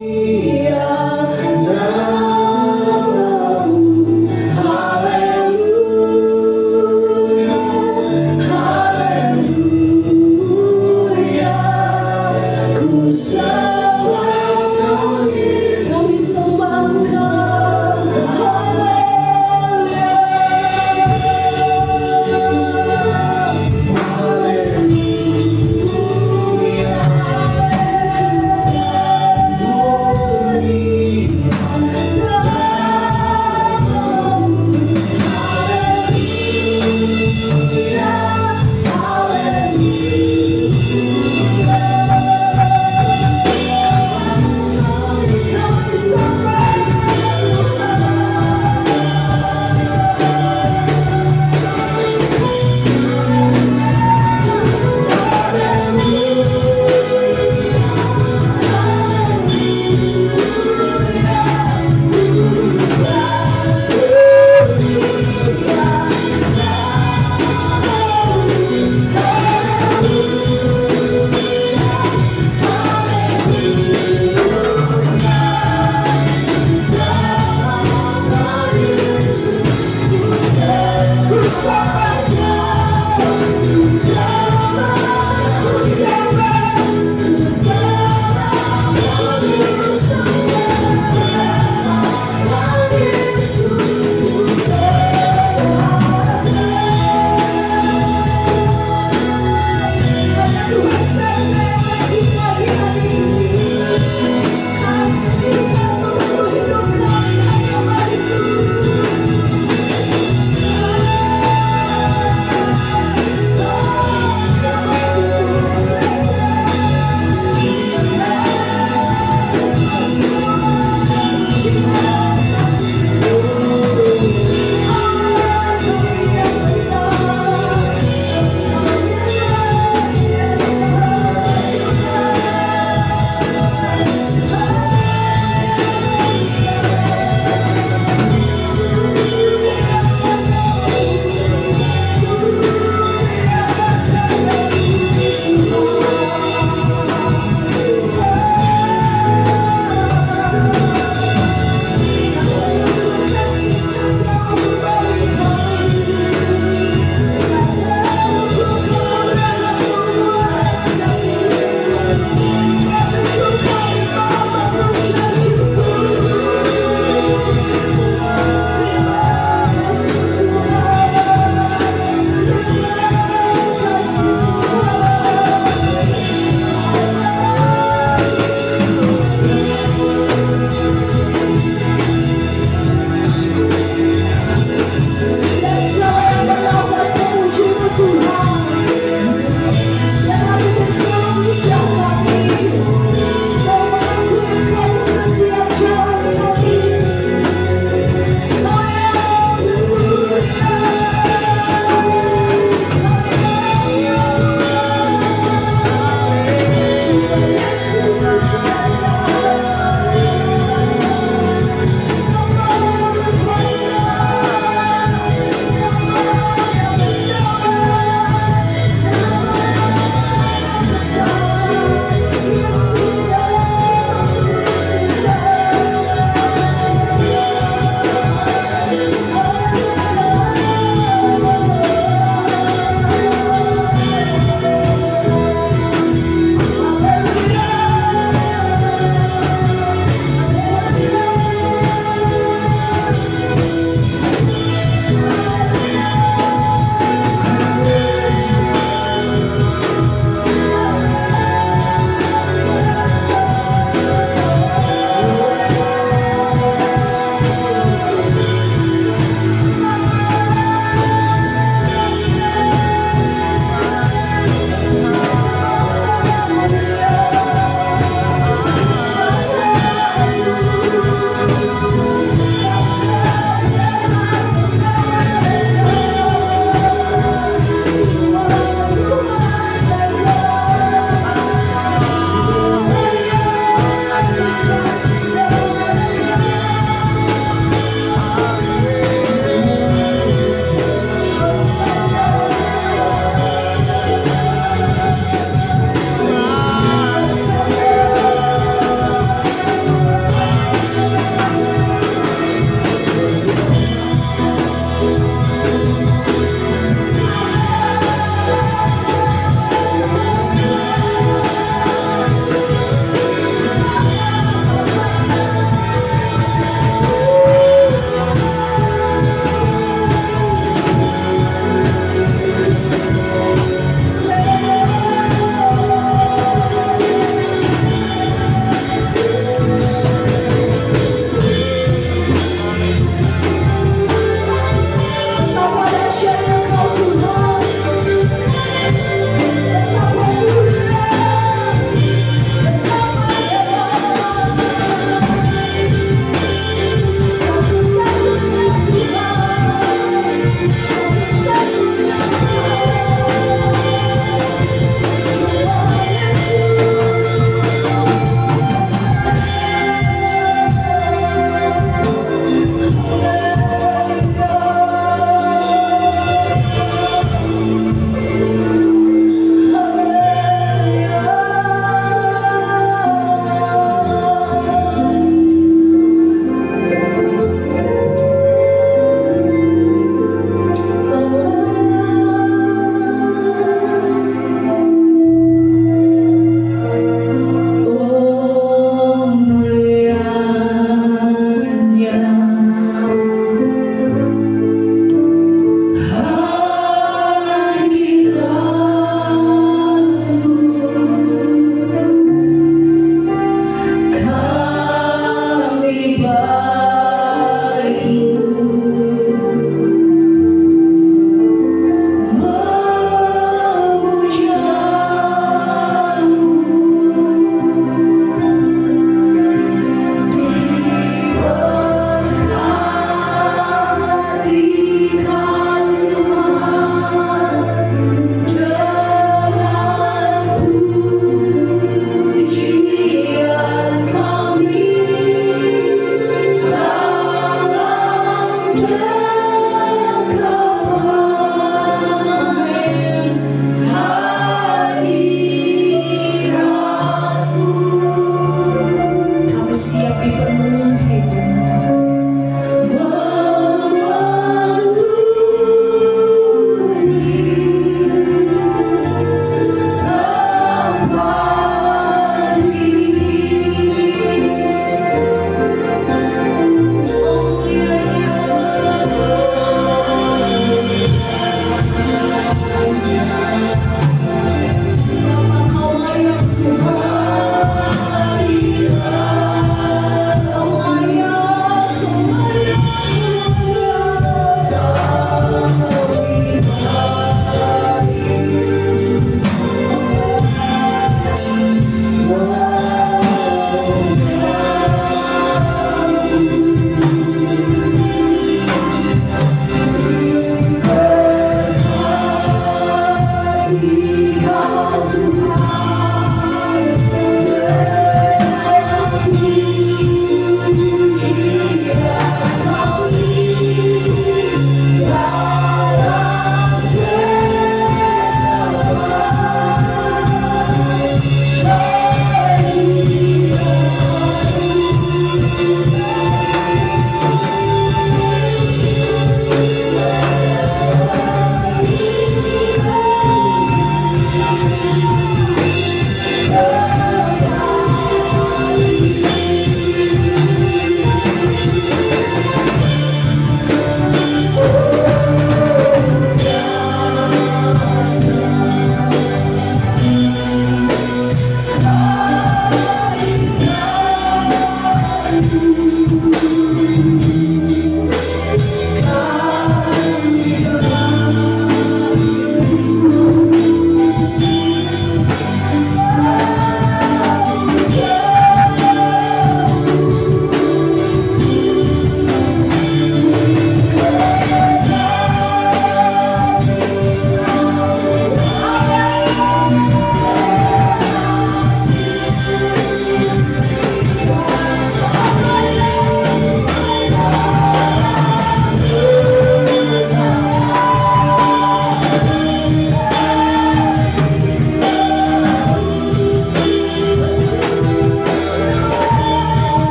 Hallelujah.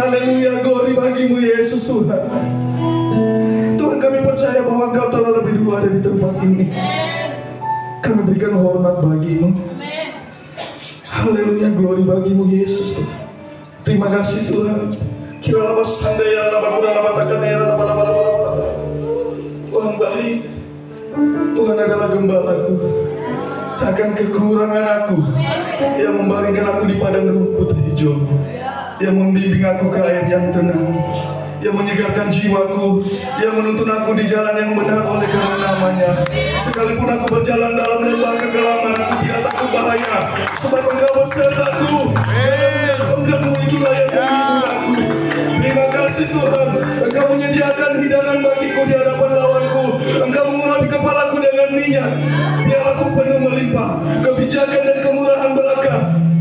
Haleluya, glory bagimu Yesus Tuhan. Tuhan, kami percaya bahwa Engkau telah lebih dulu ada di tempat ini. Kami berikan hormat bagimu. Haleluya, glory bagimu Yesus Tuhan. Terima kasih Tuhan. Kira lama sandaya lama kuda lama takkan ya lama. Tuhan baik. Tuhan adalah gembalaku. Takkan kekurangan aku. Yang membaringkan aku di padang rumput hijau. Yang membimbing aku ke air yang tenang, yang menyegarkan jiwaku, yang menuntun aku di jalan yang benar oleh karena namanya. Sekalipun aku berjalan dalam lembah kegelapan, aku tidak takut bahaya, sebab Engkau besertaku. Engkau itulah yang menghibur aku. Terima kasih Tuhan, Engkau menyediakan hidangan bagiku di hadapan lawanku. Engkau mengurapi kepalaku dengan minyak, pialaku penuh melimpah. Kebijakan dan kemurahan belaka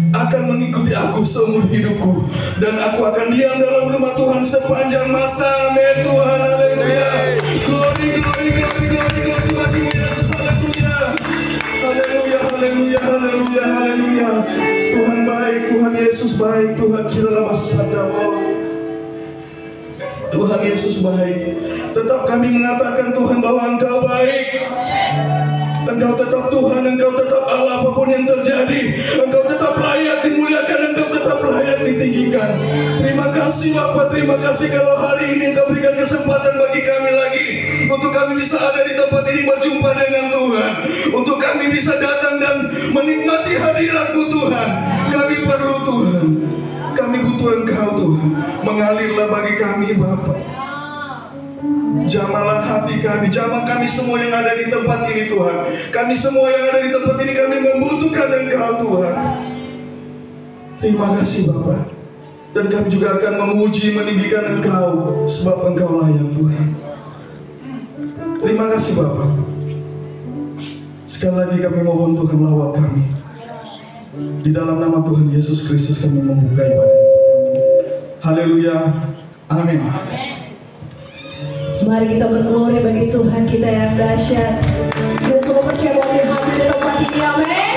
akan mengikuti aku seumur hidupku, dan aku akan diam dalam rumah Tuhan sepanjang masa. Amin Tuhan, haleluya. Glory, glory, glory, glory, glory bagimu Yesus, haleluya. Haleluya, haleluya, haleluya, haleluya. Tuhan baik, Tuhan Yesus baik, Tuhan kiralah basandamo. Tuhan Yesus baik. Tetap kami mengatakan Tuhan bahwa Engkau baik. Engkau tetap Tuhan, Engkau tetap Allah apapun yang terjadi. Engkau tetap layak dimuliakan, Engkau tetap layak ditinggikan. Terima kasih Bapa, terima kasih kalau hari ini Engkau berikan kesempatan bagi kami lagi, untuk kami bisa ada di tempat ini berjumpa dengan Tuhan, untuk kami bisa datang dan menikmati hadirat-Mu Tuhan. Kami perlu Tuhan, kami butuh Engkau Tuhan. Mengalirlah bagi kami Bapa. Jamalah hati kami, jamah kami semua yang ada di tempat ini Tuhan. Kami semua yang ada di tempat ini, kami membutuhkan Engkau Tuhan. Terima kasih Bapa. Dan kami juga akan memuji, meninggikan Engkau, sebab Engkau layak Tuhan. Terima kasih Bapa. Sekali lagi kami mohon Tuhan lawat kami. Di dalam nama Tuhan Yesus Kristus kami membuka ibadah ini. Haleluya. Amin. Mari kita berglory bagi Tuhan kita yang dahsyat. Kita semua percaya bahwa Dia hadir di tempat ini, amin.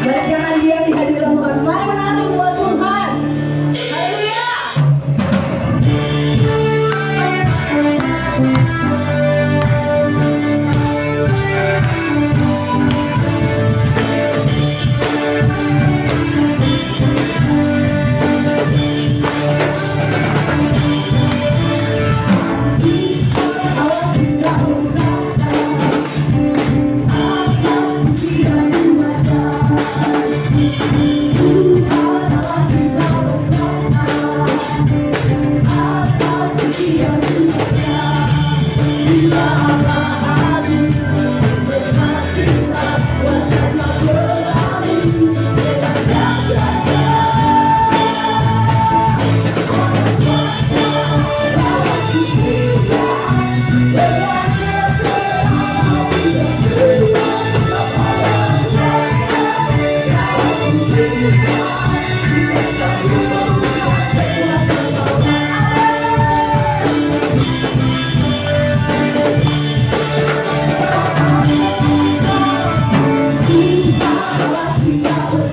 Dan jangan diam di hadirat Tuhan. Mari menari buat Tuhan. Haleluya. Kita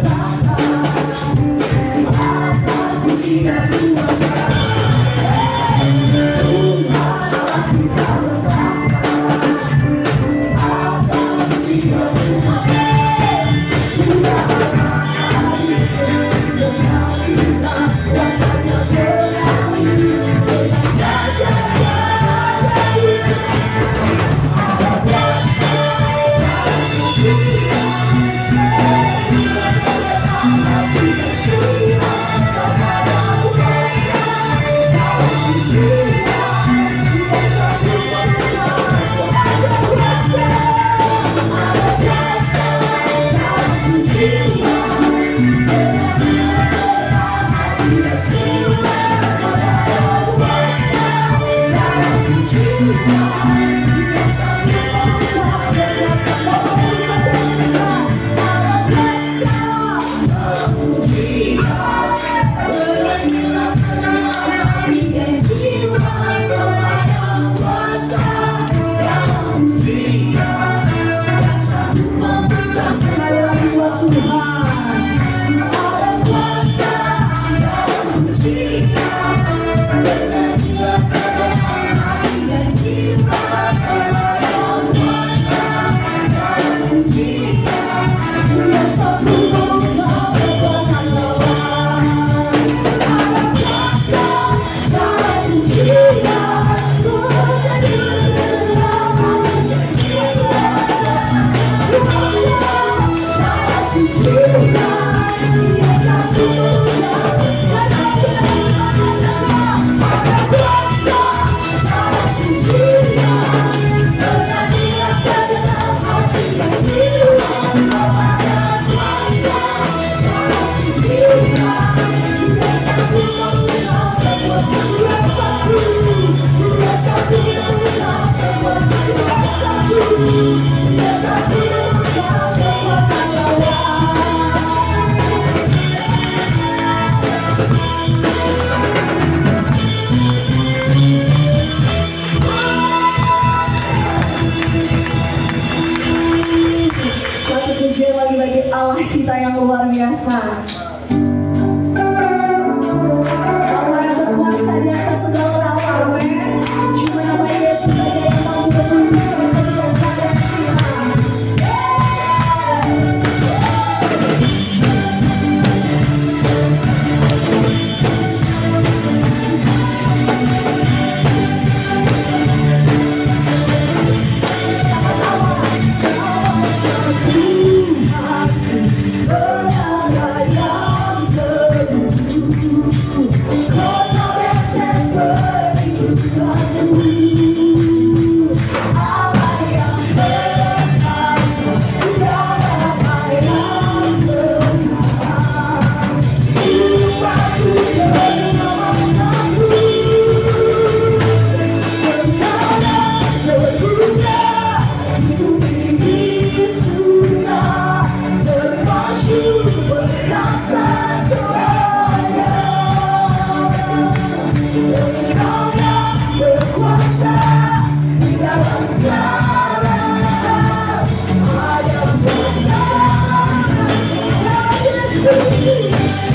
pujian lagi bagi Allah kita yang luar biasa. Allah yang berkuasa di atas segala nama, amin. Cuma nama Yesus saja yang mampu berkuasa bisa dijadikan kita.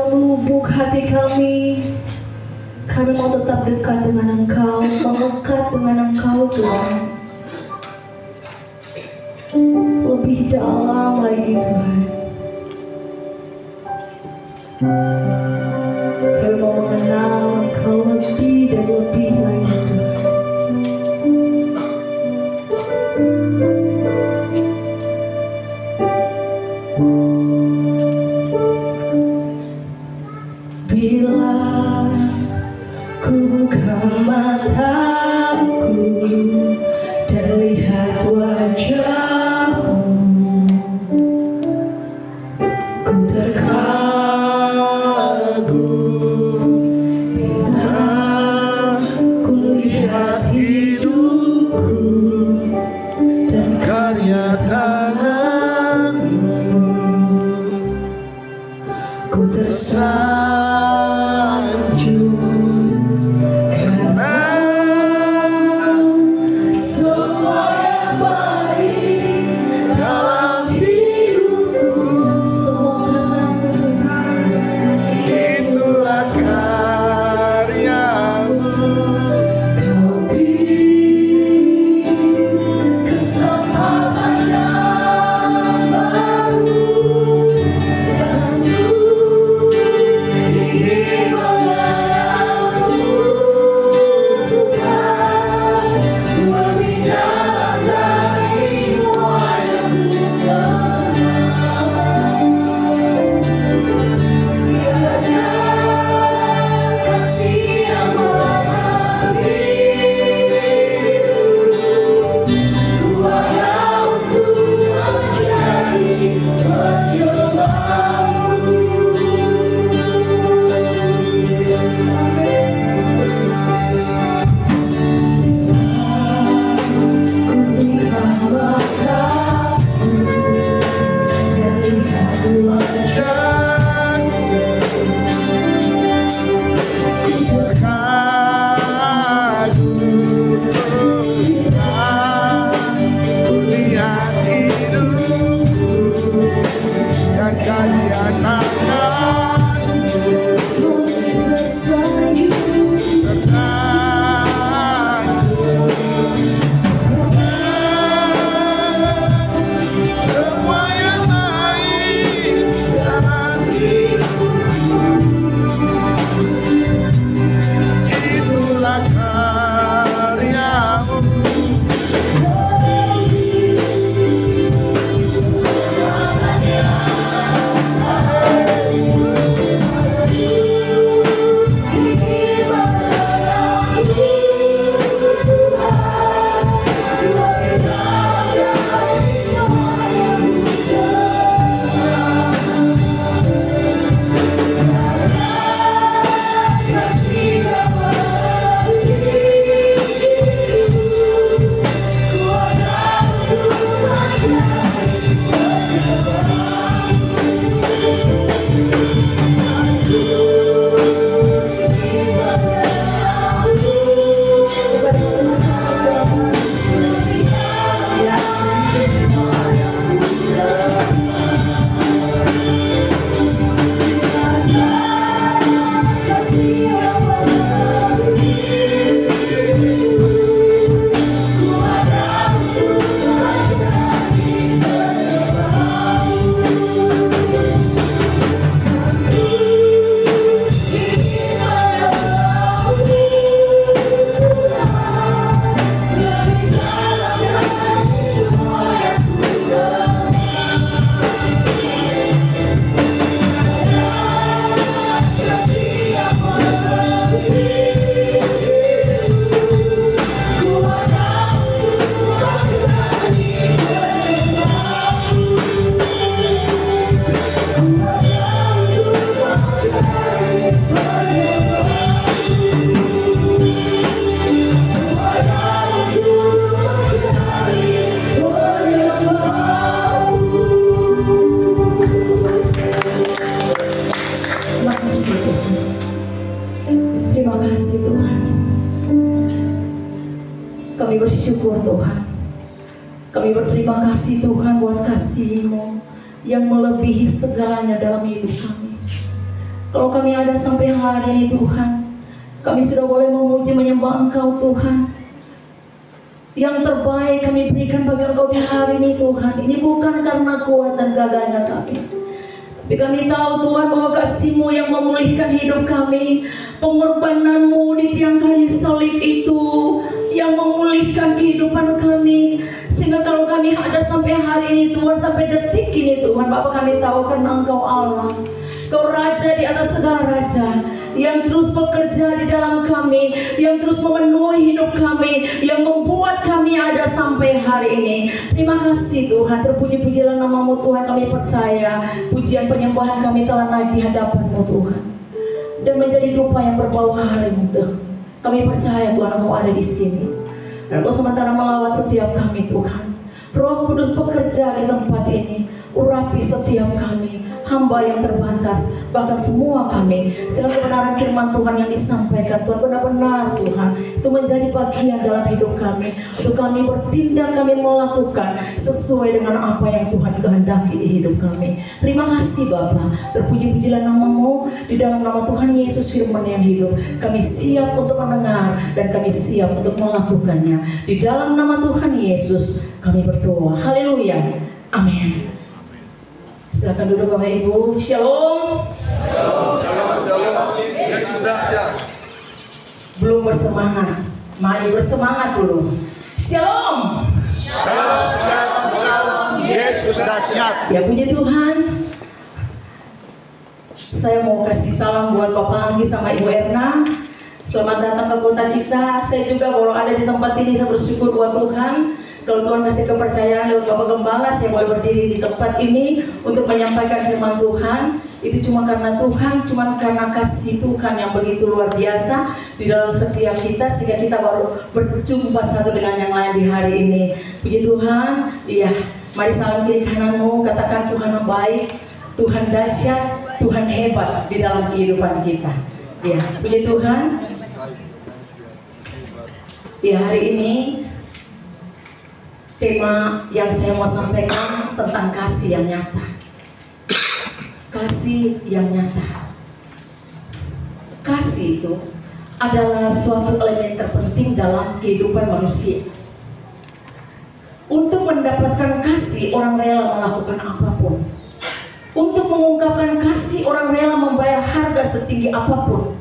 dalam lubuk hati kami mau tetap dekat dengan Engkau, melekat dengan Engkau Tuhan. Lebih dalam lagi Tuhan. Kami mau mengenal Engkau lebih dan lebih lagi Tuhan. Bila ku buka mataku dan lihat wajahmu, ku terkagum bila ku lihat hidupku dan karya tanganmu. Ku tersanjung karena semua yang baik dalam hidupku, semua karena itulah karyamu. Kau beri kesempatan yang baru. Kami bersyukur Tuhan. Kami berterima kasih Tuhan buat kasih-Mu yang melebihi segalanya dalam hidup kami. Kalau kami ada sampai hari ini Tuhan, kami sudah boleh memuji menyembah Engkau Tuhan. Yang terbaik kami berikan bagi Engkau di hari ini Tuhan. Ini bukan karena kuat dan gagahnya kami, tapi kami tahu Tuhan bahwa kasih-Mu yang memulihkan hidup kami. Pengorbanan-Mu di tiang kayu salib itu yang memulihkan kehidupan kami. Sehingga kalau kami ada sampai hari ini Tuhan, sampai detik ini Tuhan, Bapa, kami tahu karena Engkau Allah, Kau Raja di atas segala raja, yang terus bekerja di dalam kami, yang terus memenuhi hidup kami, yang membuat kami ada sampai hari ini. Terima kasih Tuhan, terpuji-pujilah nama-Mu Tuhan. Kami percaya pujian penyembahan kami telah naik di hadapan-Mu Tuhan, dan menjadi dupa yang berbau harum Tuhan. Kami percaya Tuhan Engkau ada di sini, dan Engkau sementara melawat setiap kami Tuhan. Roh Kudus bekerja di tempat ini, urapi setiap kami, hamba yang terbatas, bahkan semua kami, sehingga kebenaran firman Tuhan yang disampaikan Tuhan benar-benar Tuhan itu menjadi bagian dalam hidup kami, untuk kami bertindak, kami melakukan sesuai dengan apa yang Tuhan kehendaki di hidup kami. Terima kasih Bapa, terpuji-pujilah nama-Mu. Di dalam nama Tuhan Yesus firman yang hidup, kami siap untuk mendengar dan kami siap untuk melakukannya. Di dalam nama Tuhan Yesus kami berdoa. Haleluya. Amin. Silakan duduk Bapak Ibu. Shalom. Shalom, shalom. Yesus dahsyat. Belum bersemangat, mari bersemangat dulu. Shalom. Shalom, shalom, shalom. Yesus dahsyat. Ya puji Tuhan. Saya mau kasih salam buat Bapak Anggi sama Ibu Erna. Selamat datang ke kota kita. Saya juga baru ada di tempat ini, saya bersyukur buat Tuhan. Kalau Tuhan kasih kepercayaan lewat Bapak Gembala, saya boleh berdiri di tempat ini untuk menyampaikan firman Tuhan. Itu cuma karena Tuhan, cuma karena kasih Tuhan yang begitu luar biasa di dalam setiap kita, sehingga kita baru berjumpa satu dengan yang lain di hari ini. Puji Tuhan. Iya, mari salam kiri kananmu, katakan Tuhan yang baik, Tuhan dahsyat, Tuhan hebat di dalam kehidupan kita. Iya, puji Tuhan. Iya, hari ini tema yang saya mau sampaikan tentang kasih yang nyata. Kasih yang nyata. Kasih itu adalah suatu elemen terpenting dalam kehidupan manusia. Untuk mendapatkan kasih, orang rela melakukan apapun. Untuk mengungkapkan kasih, orang rela membayar harga setinggi apapun.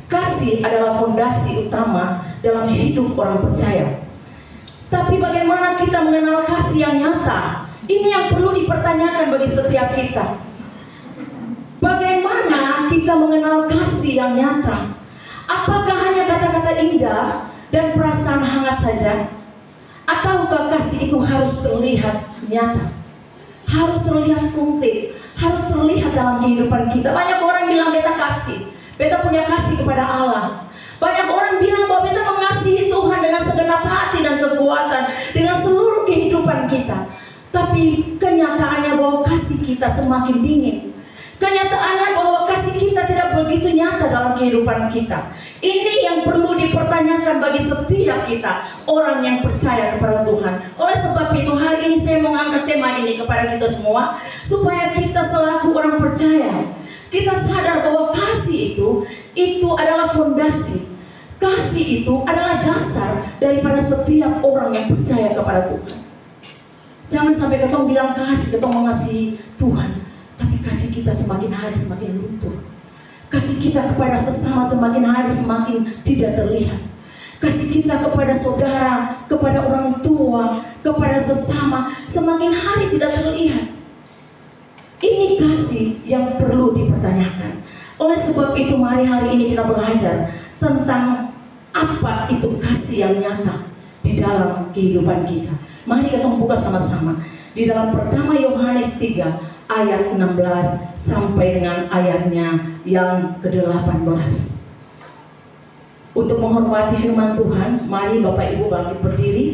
Kasih adalah fondasi utama dalam hidup orang percaya. Tapi bagaimana kita mengenal kasih yang nyata? Ini yang perlu dipertanyakan bagi setiap kita. Bagaimana kita mengenal kasih yang nyata? Apakah hanya kata-kata indah dan perasaan hangat saja? Ataukah kasih itu harus terlihat nyata? Harus terlihat konkret, harus terlihat dalam kehidupan kita. Banyak orang bilang beta kasih, beta punya kasih kepada Allah. Banyak orang bilang bahwa kita mengasihi Tuhan dengan segenap hati dan kekuatan, dengan seluruh kehidupan kita. Tapi kenyataannya bahwa kasih kita semakin dingin. Kenyataannya bahwa kasih kita tidak begitu nyata dalam kehidupan kita. Ini yang perlu dipertanyakan bagi setiap kita, orang yang percaya kepada Tuhan. Oleh sebab itu hari ini saya mengangkat tema ini kepada kita semua, supaya kita selaku orang percaya, kita sadar bahwa kasih itu adalah fondasi. Kasih itu adalah dasar daripada setiap orang yang percaya kepada Tuhan. Jangan sampai kita bilang kasih, kita mengasihi Tuhan, tapi kasih kita semakin hari semakin luntur. Kasih kita kepada sesama semakin hari semakin tidak terlihat. Kasih kita kepada saudara, kepada orang tua, kepada sesama semakin hari tidak terlihat. Ini kasih yang perlu dipertanyakan. Oleh sebab itu mari hari ini kita belajar tentang apa itu kasih yang nyata di dalam kehidupan kita. Mari kita buka sama-sama di dalam pertama Yohanes 3 ayat 16 sampai dengan ayatnya yang ke-18. Untuk menghormati firman Tuhan, mari Bapak Ibu bangkit berdiri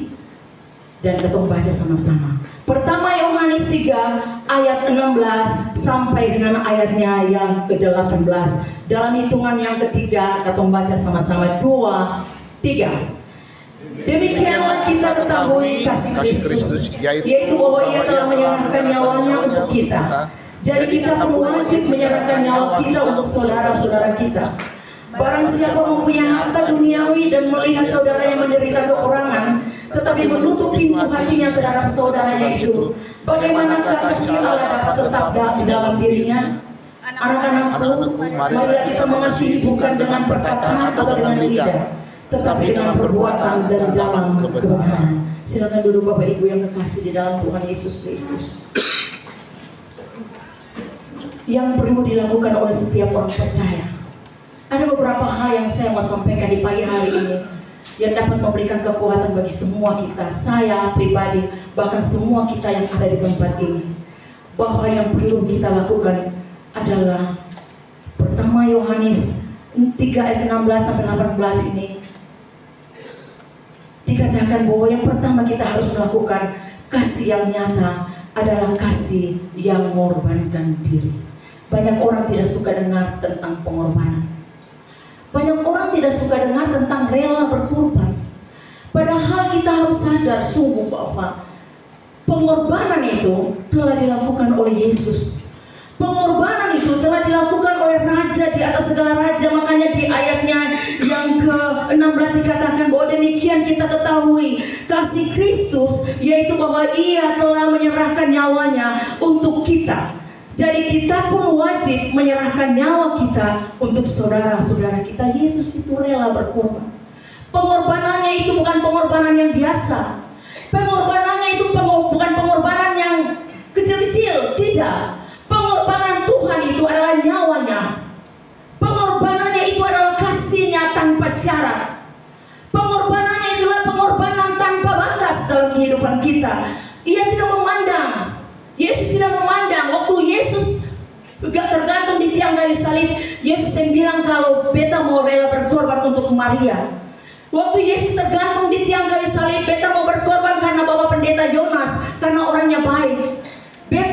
dan kita baca sama-sama. Pertama Yohanes 3 ayat 16 sampai dengan ayatnya yang ke-18. Dalam hitungan yang ketiga kita membaca sama-sama 2, 3. Demikianlah kita ketahui kasih Kristus, yaitu bahwa Ia telah menyerahkan nyawanya untuk kita, Jadi kita pun wajib menyerahkan nyawa kita untuk saudara-saudara kita. Barang siapa mempunyai harta duniawi dan melihat saudaranya menderita kekurangan, tetapi menutup pintu hatinya terhadap saudaranya itu, bagaimanakah kasih Allah dapat tetap di dalam dirinya? Anak-anakku, marilah kita mengasihi bukan dengan perkataan atau dengan lidah, tetapi dengan perbuatan dan dalam kebenaran. Silakan duduk Bapak Ibu yang kekasih di dalam Tuhan Yesus Kristus. Yang perlu dilakukan oleh setiap orang percaya. Ada beberapa hal yang saya mau sampaikan di pagi hari ini yang dapat memberikan kekuatan bagi semua kita, saya pribadi, bahkan semua kita yang ada di tempat ini. Bahwa yang perlu kita lakukan adalah pertama Yohanes 3 ayat 16 sampai 18 ini dikatakan bahwa yang pertama kita harus melakukan kasih yang nyata adalah kasih yang mengorbankan diri. Banyak orang tidak suka dengar tentang pengorbanan. Banyak orang tidak suka dengar tentang rela berkorban. Padahal kita harus sadar sungguh bahwa pengorbanan itu telah dilakukan oleh Yesus. Pengorbanan itu telah dilakukan oleh Raja di atas segala raja. Makanya di ayatnya yang ke-16 dikatakan bahwa demikian kita ketahui kasih Kristus, yaitu bahwa Ia telah menyerahkan nyawanya untuk kita. Jadi kita pun wajib menyerahkan nyawa kita untuk saudara-saudara kita. Yesus itu rela berkorban. Pengorbanannya itu bukan pengorbanan yang biasa. Pengorbanannya itu bukan pengorbanan yang kecil-kecil, tidak. Pengorbanan Tuhan itu adalah nyawanya. Pengorbanannya itu adalah kasih-Nya tanpa syarat. Pengorbanannya itulah pengorbanan tanpa batas dalam kehidupan kita. Ia tidak memandang. Yesus tidak memandang. Waktu Yesus tergantung di tiang kayu salib, Yesus yang bilang kalau beta mau rela berkorban untuk Maria. Waktu Yesus tergantung di tiang kayu salib, beta mau berkorban karena Bapak Pendeta Yonas, karena orangnya baik.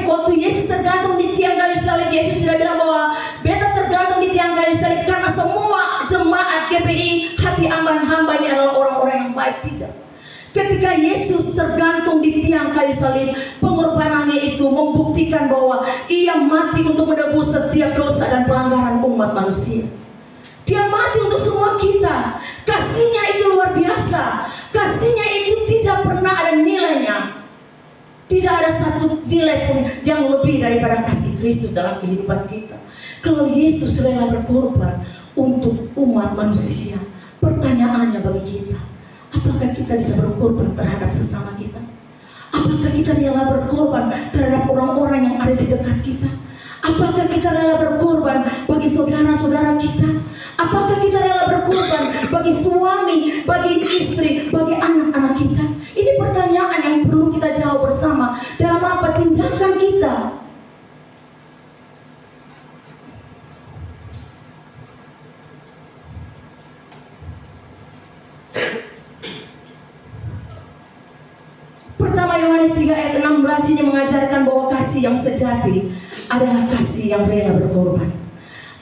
Waktu Yesus tergantung di tiang kayu salib, Yesus tidak bilang bahwa beta tergantung di tiang kayu salib karena semua jemaat GPI hati aman hamba ini adalah orang-orang yang baik. Tidak. Ketika Yesus tergantung di tiang kayu salib, pengorbanannya itu membuktikan bahwa Ia mati untuk menebus setiap dosa dan pelanggaran umat manusia. Dia mati untuk semua kita. Kasih-Nya itu luar biasa. Kasih-Nya itu tidak pernah ada nilainya. Tidak ada satu nilai pun yang lebih daripada kasih Kristus dalam kehidupan kita. Kalau Yesus rela berkorban untuk umat manusia, pertanyaannya bagi kita, apakah kita bisa berkorban terhadap sesama kita? Apakah kita rela berkorban terhadap orang-orang yang ada di dekat kita? Apakah kita rela berkorban bagi saudara-saudara kita? Apakah kita rela berkorban bagi suami, bagi istri, bagi anak-anak kita? Ini pertanyaan yang perlu kita jawab bersama. Dalam apa tindakan kita? Pertama Yohanes 3 ayat 16 ini mengajarkan bahwa kasih yang sejati adalah kasih yang rela berkorban.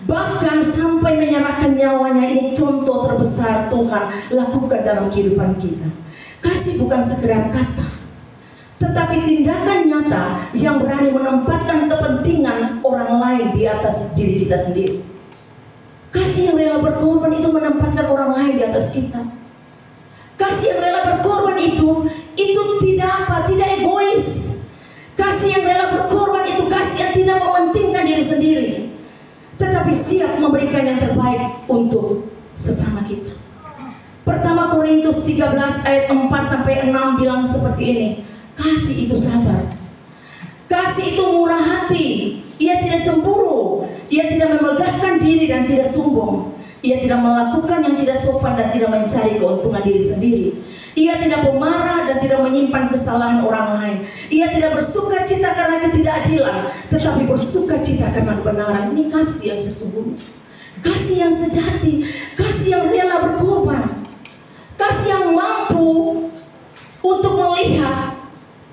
Bahkan sampai menyerahkan nyawanya, ini contoh terbesar Tuhan lakukan dalam kehidupan kita. Kasih bukan sekedar kata, tetapi tindakan nyata yang berani menempatkan kepentingan orang lain di atas diri kita sendiri. Kasih yang rela berkorban itu menempatkan orang lain di atas kita. Kasih yang rela berkorban itu tidak egois. Kasih yang rela berkorban itu kasih yang tidak mementingkan diri sendiri, tetapi siap memberikan yang terbaik untuk sesama kita. Pertama Korintus 13 ayat 4 sampai 6 bilang seperti ini. Kasih itu sabar. Kasih itu murah hati. Ia tidak cemburu. Ia tidak memegahkan diri dan tidak sombong. Ia tidak melakukan yang tidak sopan dan tidak mencari keuntungan diri sendiri. Ia tidak pemarah dan tidak menyimpan kesalahan orang lain. Ia tidak bersuka cita karena ketidakadilan, tetapi bersuka cita karena kebenaran. Ini kasih yang sesungguhnya. Kasih yang sejati. Kasih yang rela berkorban. Kasih yang mampu untuk melihat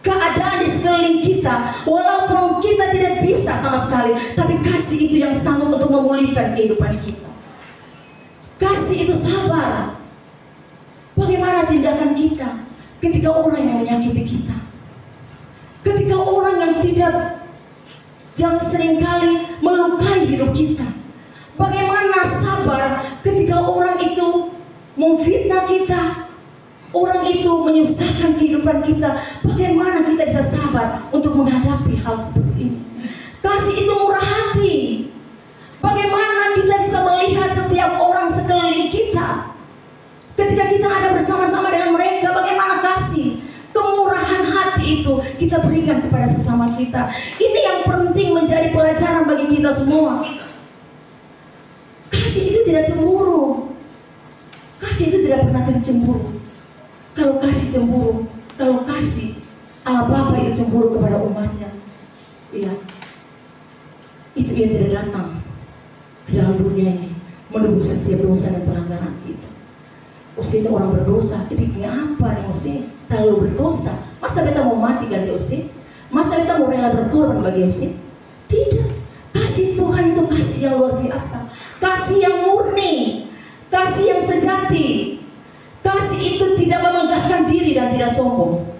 keadaan di sekeliling kita, walaupun kita tidak bisa sama sekali, tapi kasih itu yang sanggup untuk memulihkan kehidupan kita. Kasih itu sabar. Bagaimana tindakan kita ketika orang yang menyakiti kita, ketika orang yang tidak yang seringkali melukai hidup kita. Bagaimana sabar ketika orang itu memfitnah kita, orang itu menyusahkan kehidupan kita. Bagaimana kita bisa sabar untuk menghadapi hal seperti ini? Kasih itu murah hati. Bagaimana kita bisa melihat setiap orang sekeliling kita ketika kita ada bersama-sama dengan mereka, bagaimana kasih, kemurahan hati itu kita berikan kepada sesama kita. Ini yang penting menjadi pelajaran bagi kita semua. Kasih itu tidak cemburu. Kasih itu tidak pernah cemburu. Kalau kasih cemburu, kalau kasih Allah Bapa itu cemburu kepada umatnya, iya, itu ia tidak datang ke dalam dunia ini menebus setiap dosa dan pelanggaran kita. Ini orang berdosa, dibikin apa nih Usi? Terlalu berdosa. Masa kita mau mati ganti Usi? Masa kita mau rela berkorban bagi Usi? Tidak. Kasih Tuhan itu kasih yang luar biasa, kasih yang murni, kasih yang sejati. Kasih itu tidak memegahkan diri dan tidak sombong.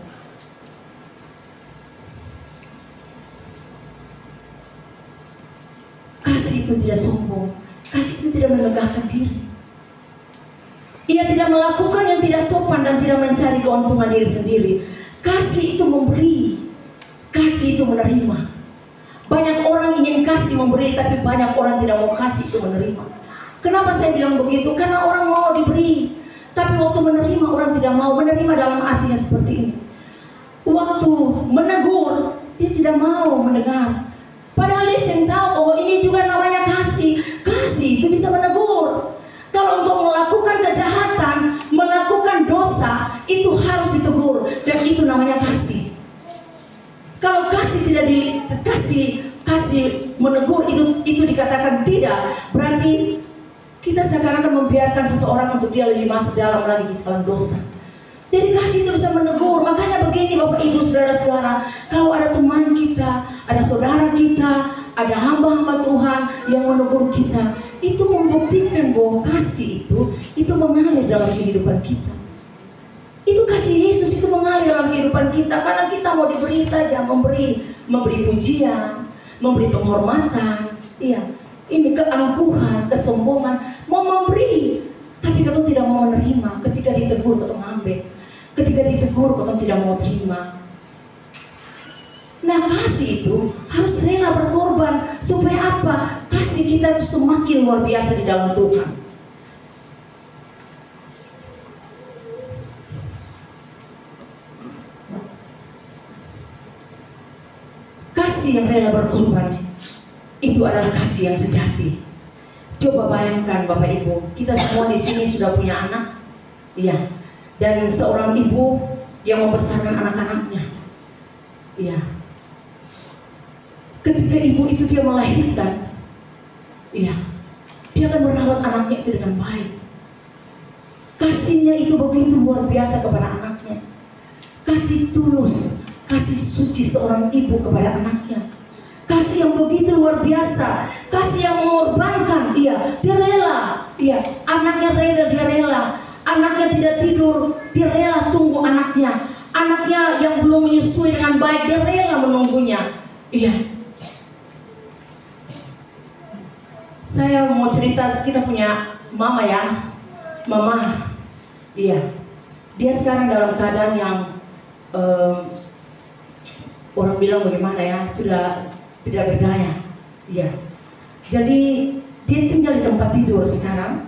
Kasih itu tidak sombong. Kasih itu tidak memegahkan diri. Ia tidak melakukan yang tidak sopan dan tidak mencari keuntungan diri sendiri. Kasih itu memberi. Kasih itu menerima. Banyak orang ingin kasih memberi, tapi banyak orang tidak mau kasih itu menerima. Kenapa saya bilang begitu? Karena orang mau diberi, tapi waktu menerima orang tidak mau. Menerima dalam artinya seperti ini. Waktu menegur, dia tidak mau mendengar. Padahal dia sendiri tahu, oh ini juga namanya kasih. Kasih itu bisa menegur. Kalau untuk melakukan kejahatan, melakukan dosa, itu harus ditegur. Dan itu namanya kasih. Kalau kasih tidak kasih menegur, itu dikatakan tidak. Berarti kita sekarang akan membiarkan seseorang untuk dia lebih masuk dalam lagi dalam dosa. Jadi kasih itu bisa menegur. Makanya begini Bapak Ibu Saudara-saudara, kalau ada teman kita, ada saudara kita, ada hamba-hamba Tuhan yang menegur kita, itu membuktikan bahwa kasih itu mengalir dalam kehidupan kita. Itu kasih Yesus itu mengalir dalam kehidupan kita, karena kita mau diberi saja, memberi pujian, memberi penghormatan, iya. Ini keangkuhan, kesombongan, mau memberi, tapi kita tidak mau menerima. Ketika ditegur, kita ngambil. Ketika ditegur, kita tidak mau terima. Nah, kasih itu harus rela berkorban. Supaya apa? Kasih kita itu semakin luar biasa di dalam Tuhan. Kasih yang rela berkorban itu adalah kasih yang sejati. Coba bayangkan Bapak Ibu, kita semua di sini sudah punya anak, iya. Dan seorang ibu yang membesarkan anak-anaknya, iya. Ketika ibu itu dia melahirkan, iya, dia akan merawat anaknya itu dengan baik. Kasihnya itu begitu luar biasa kepada anaknya. Kasih tulus, kasih suci seorang ibu kepada anaknya. Kasih yang begitu luar biasa, kasih yang mengorbankan, iya, dia rela, iya, anaknya rela, dia rela, anaknya tidak tidur, dia rela tunggu anaknya yang belum menyusui dengan baik, dia rela menunggunya, iya. Saya mau cerita, kita punya mama ya, mama, iya, dia sekarang dalam keadaan yang orang bilang bagaimana ya, sudah tidak berdaya, iya. Jadi dia tinggal di tempat tidur sekarang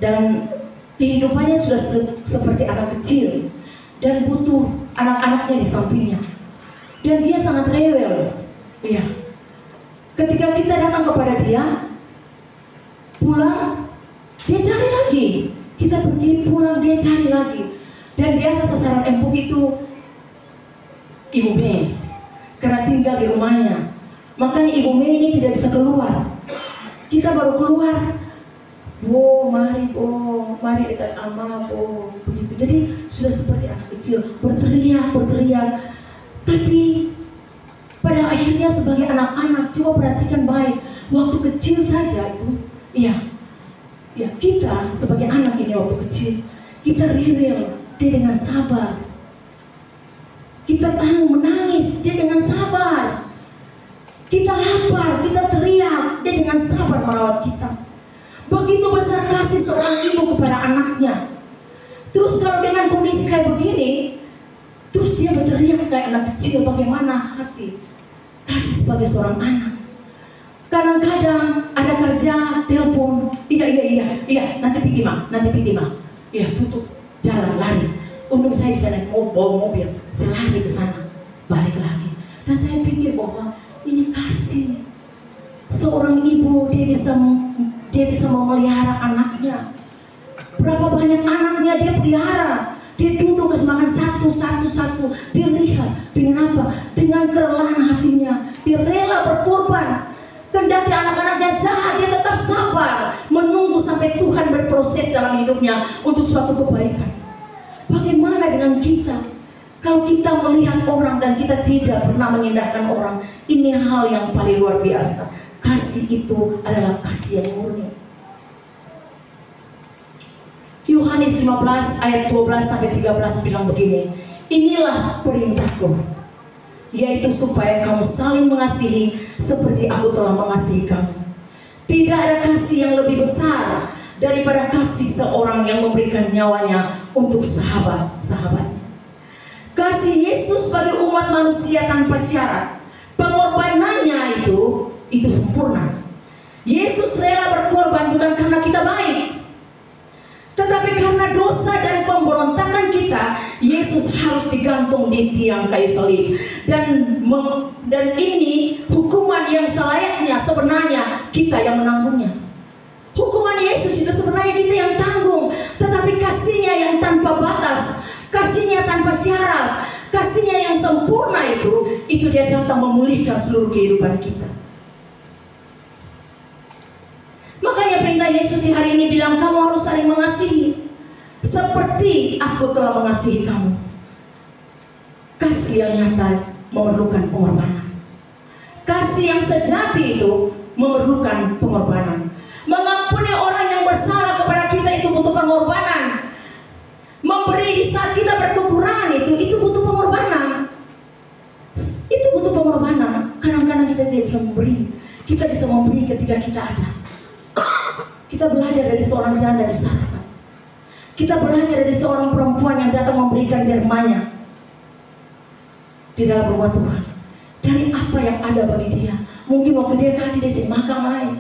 dan kehidupannya sudah seperti anak kecil dan butuh anak-anaknya di sampingnya. Dan dia sangat rewel, iya. Ketika kita datang kepada dia, pulang, dia cari lagi. Kita pergi pulang, dia cari lagi. Dan biasa sasaran empuk itu Ibu Mei, karena tinggal di rumahnya. Makanya Ibu Mei ini tidak bisa keluar. Kita baru keluar, mari dekat Ama, begitu. Jadi sudah seperti anak kecil, berteriak. Tapi pada akhirnya sebagai anak-anak, coba perhatikan baik. Waktu kecil saja itu, iya, kita sebagai anak ini waktu kecil, kita rewel, dia dengan sabar. Kita tahu menangis, dia dengan sabar. Kita lapar, kita teriak, dia dengan sabar merawat kita. Begitu besar kasih seorang ibu kepada anaknya. Terus kalau dengan kondisi kayak begini, terus dia berteriak kayak anak kecil, bagaimana hati kasih sebagai seorang anak. Kadang-kadang ada kerja, telepon, iya, nanti pergi mah, iya tutup, jalan, lari. Untuk saya bisa naik bawa mobil, saya lari ke sana, balik lagi. Dan saya pikir bahwa ini kasih. Seorang ibu dia bisa memelihara anaknya. Berapa banyak anaknya dia pelihara. Dia duduk makan satu. Dia lihat dengan apa? Dengan kerelahan hatinya. Dia rela berkorban. Kendati anak-anaknya jahat, dia tetap sabar menunggu sampai Tuhan berproses dalam hidupnya untuk suatu kebaikan. Bagaimana dengan kita? Kalau kita melihat orang dan kita tidak pernah menyindahkan orang, ini hal yang paling luar biasa. Kasih itu adalah kasih yang murni. Yohanes 15 ayat 12-13 bilang begini, inilah perintahku, yaitu supaya kamu saling mengasihi seperti aku telah mengasihi kamu. Tidak ada kasih yang lebih besar daripada kasih seorang yang memberikan nyawanya untuk sahabat-sahabatnya. Kasih Yesus bagi umat manusia tanpa syarat, pengorbanannya itu sempurna. Yesus rela berkorban bukan karena kita baik, tetapi karena dosa dan pemberontakan kita. Yesus harus digantung di tiang kayu salib, dan ini hukuman yang selayaknya sebenarnya kita yang menanggungnya. Hukuman Yesus itu sebenarnya kita yang tanggung, tetapi kasihnya yang tanpa batas, kasihnya tanpa syarat, kasihnya yang sempurna itu dia datang memulihkan seluruh kehidupan kita. Makanya perintah Yesus di hari ini bilang, kamu harus saling mengasihi seperti aku telah mengasihi kamu. Kasih yang nyata memerlukan pengorbanan. Kasih yang sejati itu memerlukan pengorbanan. Mengampuni orang yang bersalah kepada kita itu butuh pengorbanan. Memberi di saat kita berkekurangan itu butuh pengorbanan. Itu butuh pengorbanan. Kadang-kadang kita tidak bisa memberi. Kita bisa memberi ketika kita ada. Kita belajar dari seorang janda di Sarfat. Kita belajar dari seorang perempuan yang datang memberikan dermanya di dalam rumah Tuhan. Dari apa yang ada bagi dia. Mungkin waktu dia kasih, dia sing makan lain.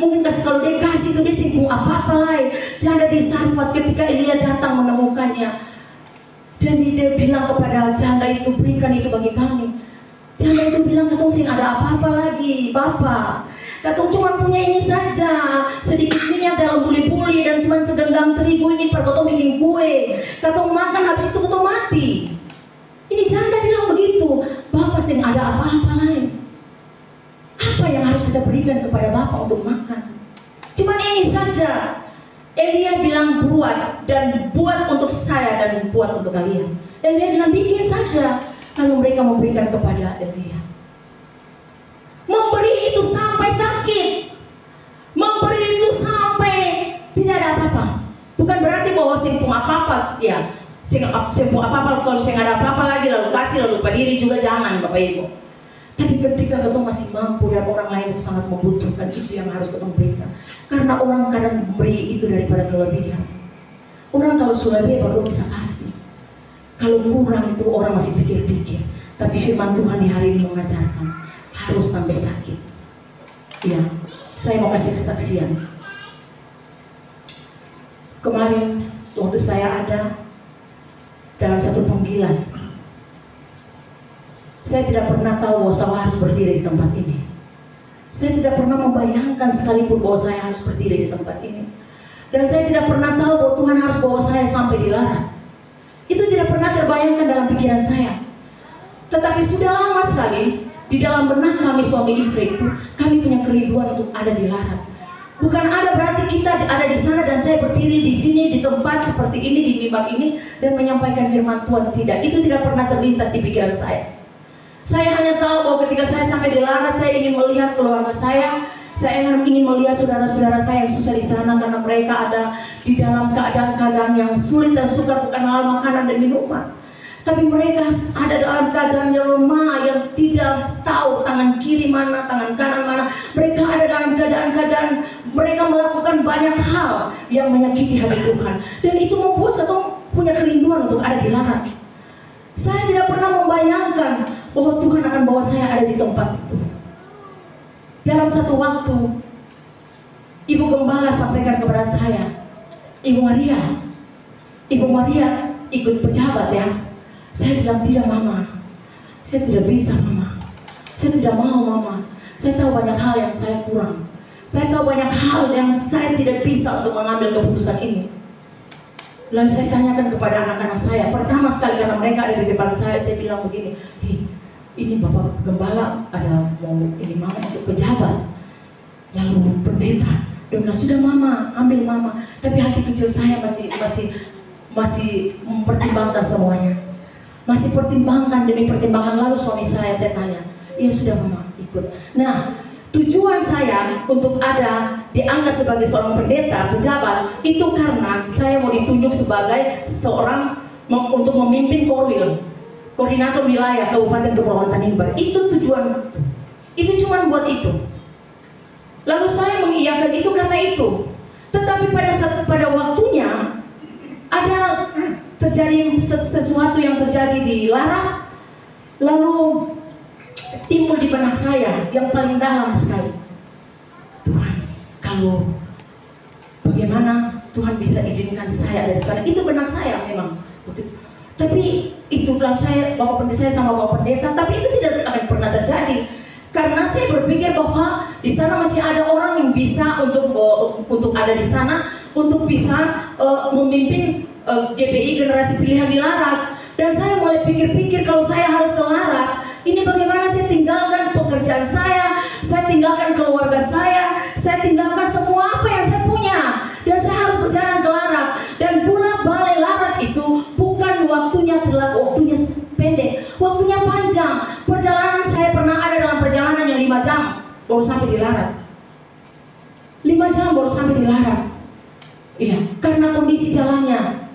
Mungkin kalau dia kasih itu dia sing apa-apa lain. Janda di Sarfat ketika Elia datang menemukannya, dan dia bilang kepada janda itu, berikan itu bagi kami. Janda itu bilang, katong sing ada apa-apa lagi, Bapak. Katong cuma punya ini saja, sedikit minyak dalam buli-buli dan cuma segenggam terigu ini per katong bikin kue. Katong makan habis itu katong mati. Ini janda bilang begitu. Bapak sing ada apa-apa lain. Apa yang harus kita berikan kepada Bapak untuk makan? Cuma ini saja. Elia bilang buat untuk saya dan buat untuk kalian. Elia bilang bikin saja. Lalu mereka memberikan kepada Elia. Memberi itu sampai sakit. Memberi itu sampai tidak ada apa-apa. Bukan berarti bahwa simpung apa-apa, ya. Simpung apa-apa, kalau saya nggak ada apa-apa lagi lalu kasih lalu berdiri juga jangan, Bapak Ibu. Tapi ketika kita masih mampu dan orang lain itu sangat membutuhkan, itu yang harus kita berikan. Karena orang kadang memberi itu daripada kelebihan. Orang kalau sudah lebih baru bisa kasih. Kalau kurang itu orang masih pikir-pikir. Tapi firman Tuhan di hari ini mengajarkan harus sampai sakit. Ya, saya mau kasih kesaksian. Kemarin waktu saya ada dalam satu panggilan, saya tidak pernah tahu bahwa saya harus berdiri di tempat ini. Saya tidak pernah membayangkan sekalipun bahwa saya harus berdiri di tempat ini. Dan saya tidak pernah tahu bahwa Tuhan harus bawa saya sampai di Larat. Itu tidak pernah terbayangkan dalam pikiran saya. Tetapi sudah lama sekali di dalam benak kami suami istri itu, kami punya kerinduan untuk ada di Larat. Bukan ada berarti kita ada di sana dan saya berdiri di sini di tempat seperti ini, di mimbar ini dan menyampaikan firman Tuhan. Tidak, itu tidak pernah terlintas di pikiran saya. Saya hanya tahu bahwa ketika saya sampai di Larat, saya ingin melihat keluarga saya ingin melihat saudara-saudara saya yang susah di sana karena mereka ada di dalam keadaan-keadaan yang sulit dan sukar, bukan hal makanan dan minuman. Tapi mereka ada dalam keadaan yang lemah, yang tidak tahu tangan kiri mana, tangan kanan mana. Mereka ada dalam keadaan mereka melakukan banyak hal yang menyakiti hati Tuhan. Dan itu membuat kita punya kerinduan untuk ada di Larat. Saya tidak pernah membayangkan bahwa Tuhan akan bawa saya ada di tempat itu. Dalam satu waktu, Ibu Gembala sampaikan kepada saya, Ibu Maria ikut pejabat ya. Saya bilang, tidak Mama, saya tidak bisa Mama, saya tidak mau Mama. Saya tahu banyak hal yang saya kurang, saya tahu banyak hal yang saya tidak bisa untuk mengambil keputusan ini. Lalu saya tanyakan kepada anak-anak saya, pertama sekali karena mereka ada di depan saya bilang begini, ini Bapak Gembala ada mau ini Mama untuk pejabat. Lalu pendeta, dia bilang, sudah Mama, ambil Mama. Tapi hati kecil saya masih mempertimbangkan semuanya. Masih pertimbangkan demi pertimbangan. Lalu suami saya tanya, ya sudah Mama, ikut. Nah, tujuan saya untuk ada diangkat sebagai seorang pendeta, pejabat, itu karena saya mau ditunjuk sebagai seorang untuk memimpin Korwil, koordinator wilayah Kabupaten Kepulauan Tanimbar. Itu tujuan, itu cuma buat itu. Lalu saya mengiyakan itu karena itu. Tetapi pada waktunya ada terjadi sesuatu yang terjadi di Larat. Lalu timbul di benak saya yang paling dalam sekali, Tuhan, kalau bagaimana Tuhan bisa izinkan saya dari sana. Itu benak saya memang. Tapi itulah saya, Bapak Pendeta, saya sama Bapak Pendeta, tapi itu tidak akan pernah terjadi. Karena saya berpikir bahwa di sana masih ada orang yang bisa untuk ada di sana, untuk bisa memimpin GPI generasi pilihan di Larat. Dan saya mulai pikir-pikir, kalau saya harus ke Larat, ini bagaimana saya tinggalkan pekerjaan saya tinggalkan keluarga saya tinggalkan semua apa yang saya punya, dan saya harus berjalan ke Larat. Dan pula Balai Larat itu bukan waktunya pendek, waktunya panjang. Perjalanan saya pernah ada dalam perjalanan yang 5 jam baru sampai di Larat. 5 jam baru sampai di Larat. Iya, karena kondisi jalannya.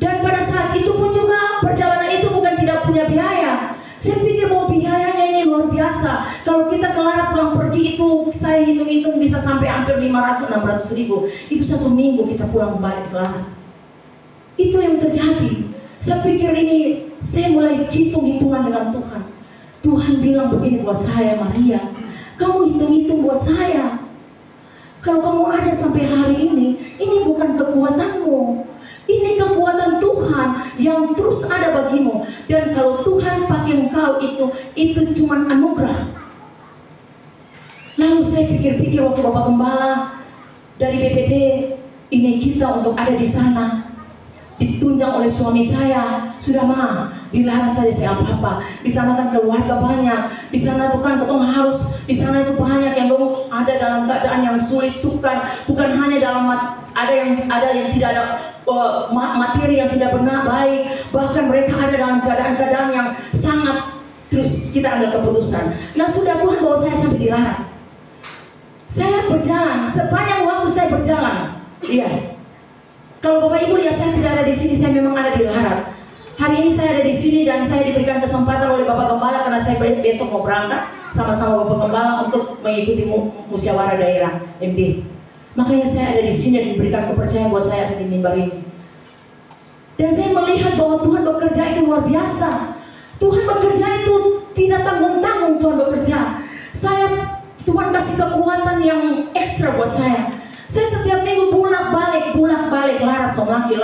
Dan pada saat itu pun juga perjalanan itu bukan tidak punya biaya. Saya pikir bahwa biayanya ini luar biasa. Kalau kita ke Larat pulang pergi itu saya hitung-hitung bisa sampai hampir 500-600 ribu. Itu 1 minggu kita pulang kembali ke Larat. Itu yang terjadi. Saya pikir ini, saya mulai hitung-hitungan dengan Tuhan. Tuhan bilang begini buat saya, Maria, kamu hitung-hitung buat saya. Kalau kamu ada sampai hari ini bukan kekuatanmu. Ini kekuatan Tuhan yang terus ada bagimu. Dan kalau Tuhan pakai engkau itu cuma anugerah. Lalu saya pikir-pikir waktu Bapak Gembala dari BPD ini kita untuk ada di sana. Ditunjang oleh suami saya, sudah mah di Larat saja saya apa-apa. Di sana kan keluarga banyak. Di sana tuh kan ketemu harus, di sana itu banyak yang dulu ada dalam keadaan yang sulit, sukar. Bukan hanya dalam ada yang tidak ada materi yang tidak benar baik. Bahkan mereka ada dalam keadaan-keadaan yang sangat, terus kita ambil keputusan. Nah sudah Tuhan bawa saya sampai di Larat. Saya berjalan sepanjang waktu saya berjalan. Iya. Kalau Bapak Ibu lihat saya tidak ada di sini, saya memang ada di Larat. Hari ini saya ada di sini dan saya diberikan kesempatan oleh Bapak Gembala karena saya besok mau berangkat sama-sama Bapak Gembala untuk mengikuti musyawarah daerah MD. Makanya saya ada di sini dan diberikan kepercayaan buat saya ada di mimbar ini. Dan saya melihat bahwa Tuhan bekerja itu luar biasa. Tuhan bekerja itu tidak tanggung-tanggung. Tuhan bekerja. Tuhan kasih kekuatan yang ekstra buat saya. Saya setiap minggu bolak-balik Larat Somlaki.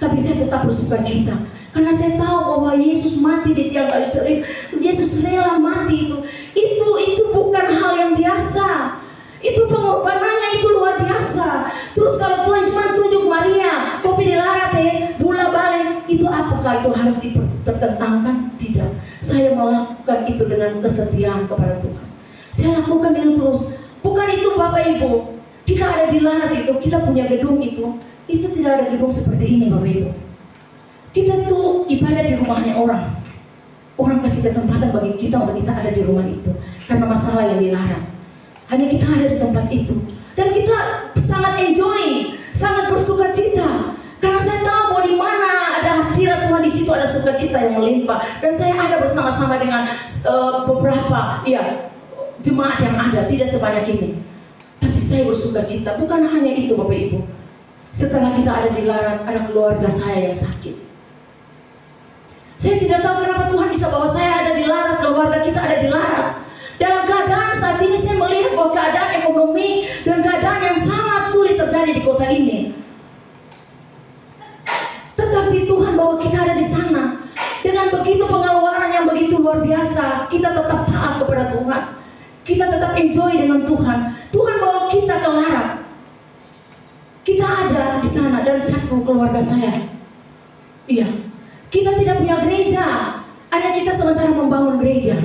Tapi saya tetap bersuka cita karena saya tahu bahwa Yesus mati di tiang kayu salib. Yesus rela mati itu bukan hal yang biasa. Itu pengorbanannya itu luar biasa. Terus kalau Tuhan cuma tunjuk Maria kopi di Larat bolak-balik, itu apakah itu harus dipertentangkan? Tidak. Saya melakukan itu dengan kesetiaan kepada Tuhan. Saya lakukan itu terus. Bukan itu Bapak Ibu. Kita ada di Larat itu, kita punya gedung itu tidak ada gedung seperti ini Bapak Ibu. Kita tuh ibadah di rumahnya orang. Orang kasih kesempatan bagi kita untuk kita ada di rumah itu. Karena masalah yang di Larat. Hanya kita ada di tempat itu. Dan kita sangat enjoy, sangat bersuka cita. Karena saya tahu bahwa di mana ada hadirat Tuhan, di situ ada sukacita yang melimpah. Dan saya ada bersama-sama dengan beberapa jemaat yang ada, tidak sebanyak ini. Tapi saya bersukacita. Bukan hanya itu Bapak Ibu. Setelah kita ada di Larat, ada keluarga saya yang sakit. Saya tidak tahu kenapa Tuhan bisa bawa saya ada di Larat, keluarga kita ada di Larat. Dalam keadaan saat ini saya melihat bahwa keadaan ekonomi dan keadaan yang sangat sulit terjadi di kota ini. Tetapi Tuhan bawa kita ada di sana. Dengan begitu pengeluaran yang begitu luar biasa, kita tetap taat kepada Tuhan. Kita tetap enjoy dengan Tuhan. Tuhan bawa kita ke Larat. Kita ada di sana dan satu keluarga saya. Iya, kita tidak punya gereja. Hanya kita sementara membangun gereja.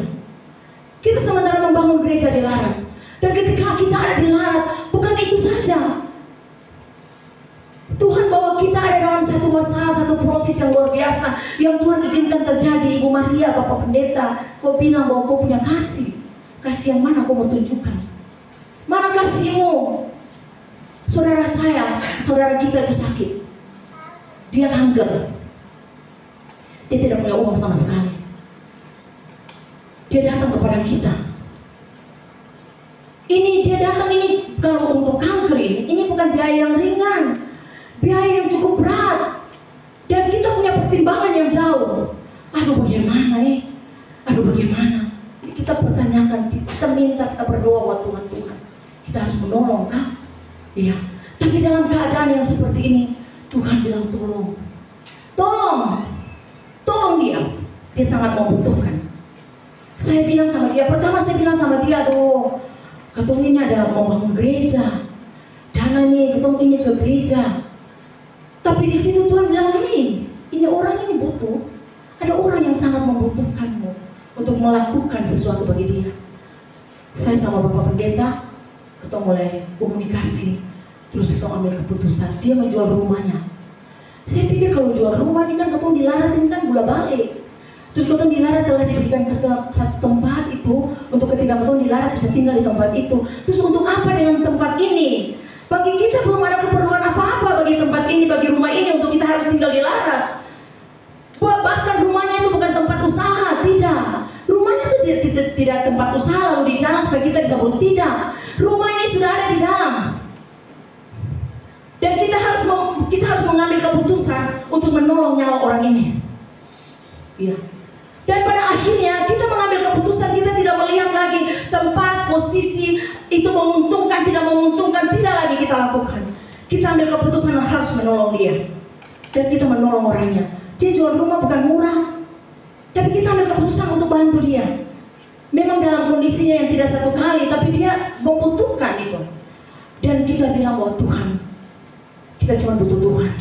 Kita sementara membangun gereja di Larat. Dan ketika kita ada di Larat, bukan itu saja. Tuhan bawa kita ada dalam satu masalah, satu proses yang luar biasa. Yang Tuhan izinkan terjadi. Ibu Maria, Bapak Pendeta, kau bilang bahwa kau punya kasih. Kasih yang mana kau mau tunjukkan? Mana kasihmu? Saudara saya, saudara kita itu sakit. Dia kanker. Dia tidak punya uang sama sekali. Dia datang kepada kita. Dia datang ini kalau untuk kanker ini bukan biaya yang ringan, biaya yang cukup berat. Dan kita punya pertimbangan yang jauh. Aduh bagaimana bagaimana? Kita pertanyakan, kita minta, kita berdoa buat Tuhan. Kita harus menolong kan? Iya. Tapi dalam keadaan yang seperti ini, Tuhan bilang tolong dia. Dia sangat membutuhkan. Saya bilang sama dia, aduh, ketemu ini ada membangun gereja, dana nih, ketemu ini ke gereja. Tapi di situ Tuhan bilang ini orang ini butuh, ada orang yang sangat membutuhkanmu untuk melakukan sesuatu bagi dia. Saya sama Bapak Pendeta, kita mulai komunikasi, terus kita ambil keputusan, dia menjual rumahnya. Saya pikir kalau jual rumah ini kan ketemu di Larat ini kan bola balik. Terus ketemu di Larat telah diberikan ke satu tempat itu untuk ketika ketemu di Larat bisa tinggal di tempat itu. Terus untuk apa dengan tempat ini? Bagi kita belum ada keperluan apa-apa bagi tempat ini, bagi rumah ini untuk kita harus tinggal di Larat. Bahkan rumahnya itu bukan tempat usaha, tidak. Rumahnya itu tidak tempat usaha lalu di jalan supaya kita bisa buat, tidak. Rumah ini sudah ada di dalam. Dan kita harus mengambil keputusan untuk menolong nyawa orang ini. Iya. Dan pada akhirnya kita mengambil keputusan, kita tidak melihat lagi tempat, posisi itu menguntungkan, tidak menguntungkan, tidak lagi kita lakukan. Kita ambil keputusan harus menolong dia. Dan kita menolong orangnya. Dia jual rumah bukan murah, tapi kita ambil keputusan untuk bantu dia. Memang dalam kondisinya yang tidak satu kali, tapi dia membutuhkan itu. Dan kita bilang bahwa Tuhan, kita cuma butuh Tuhan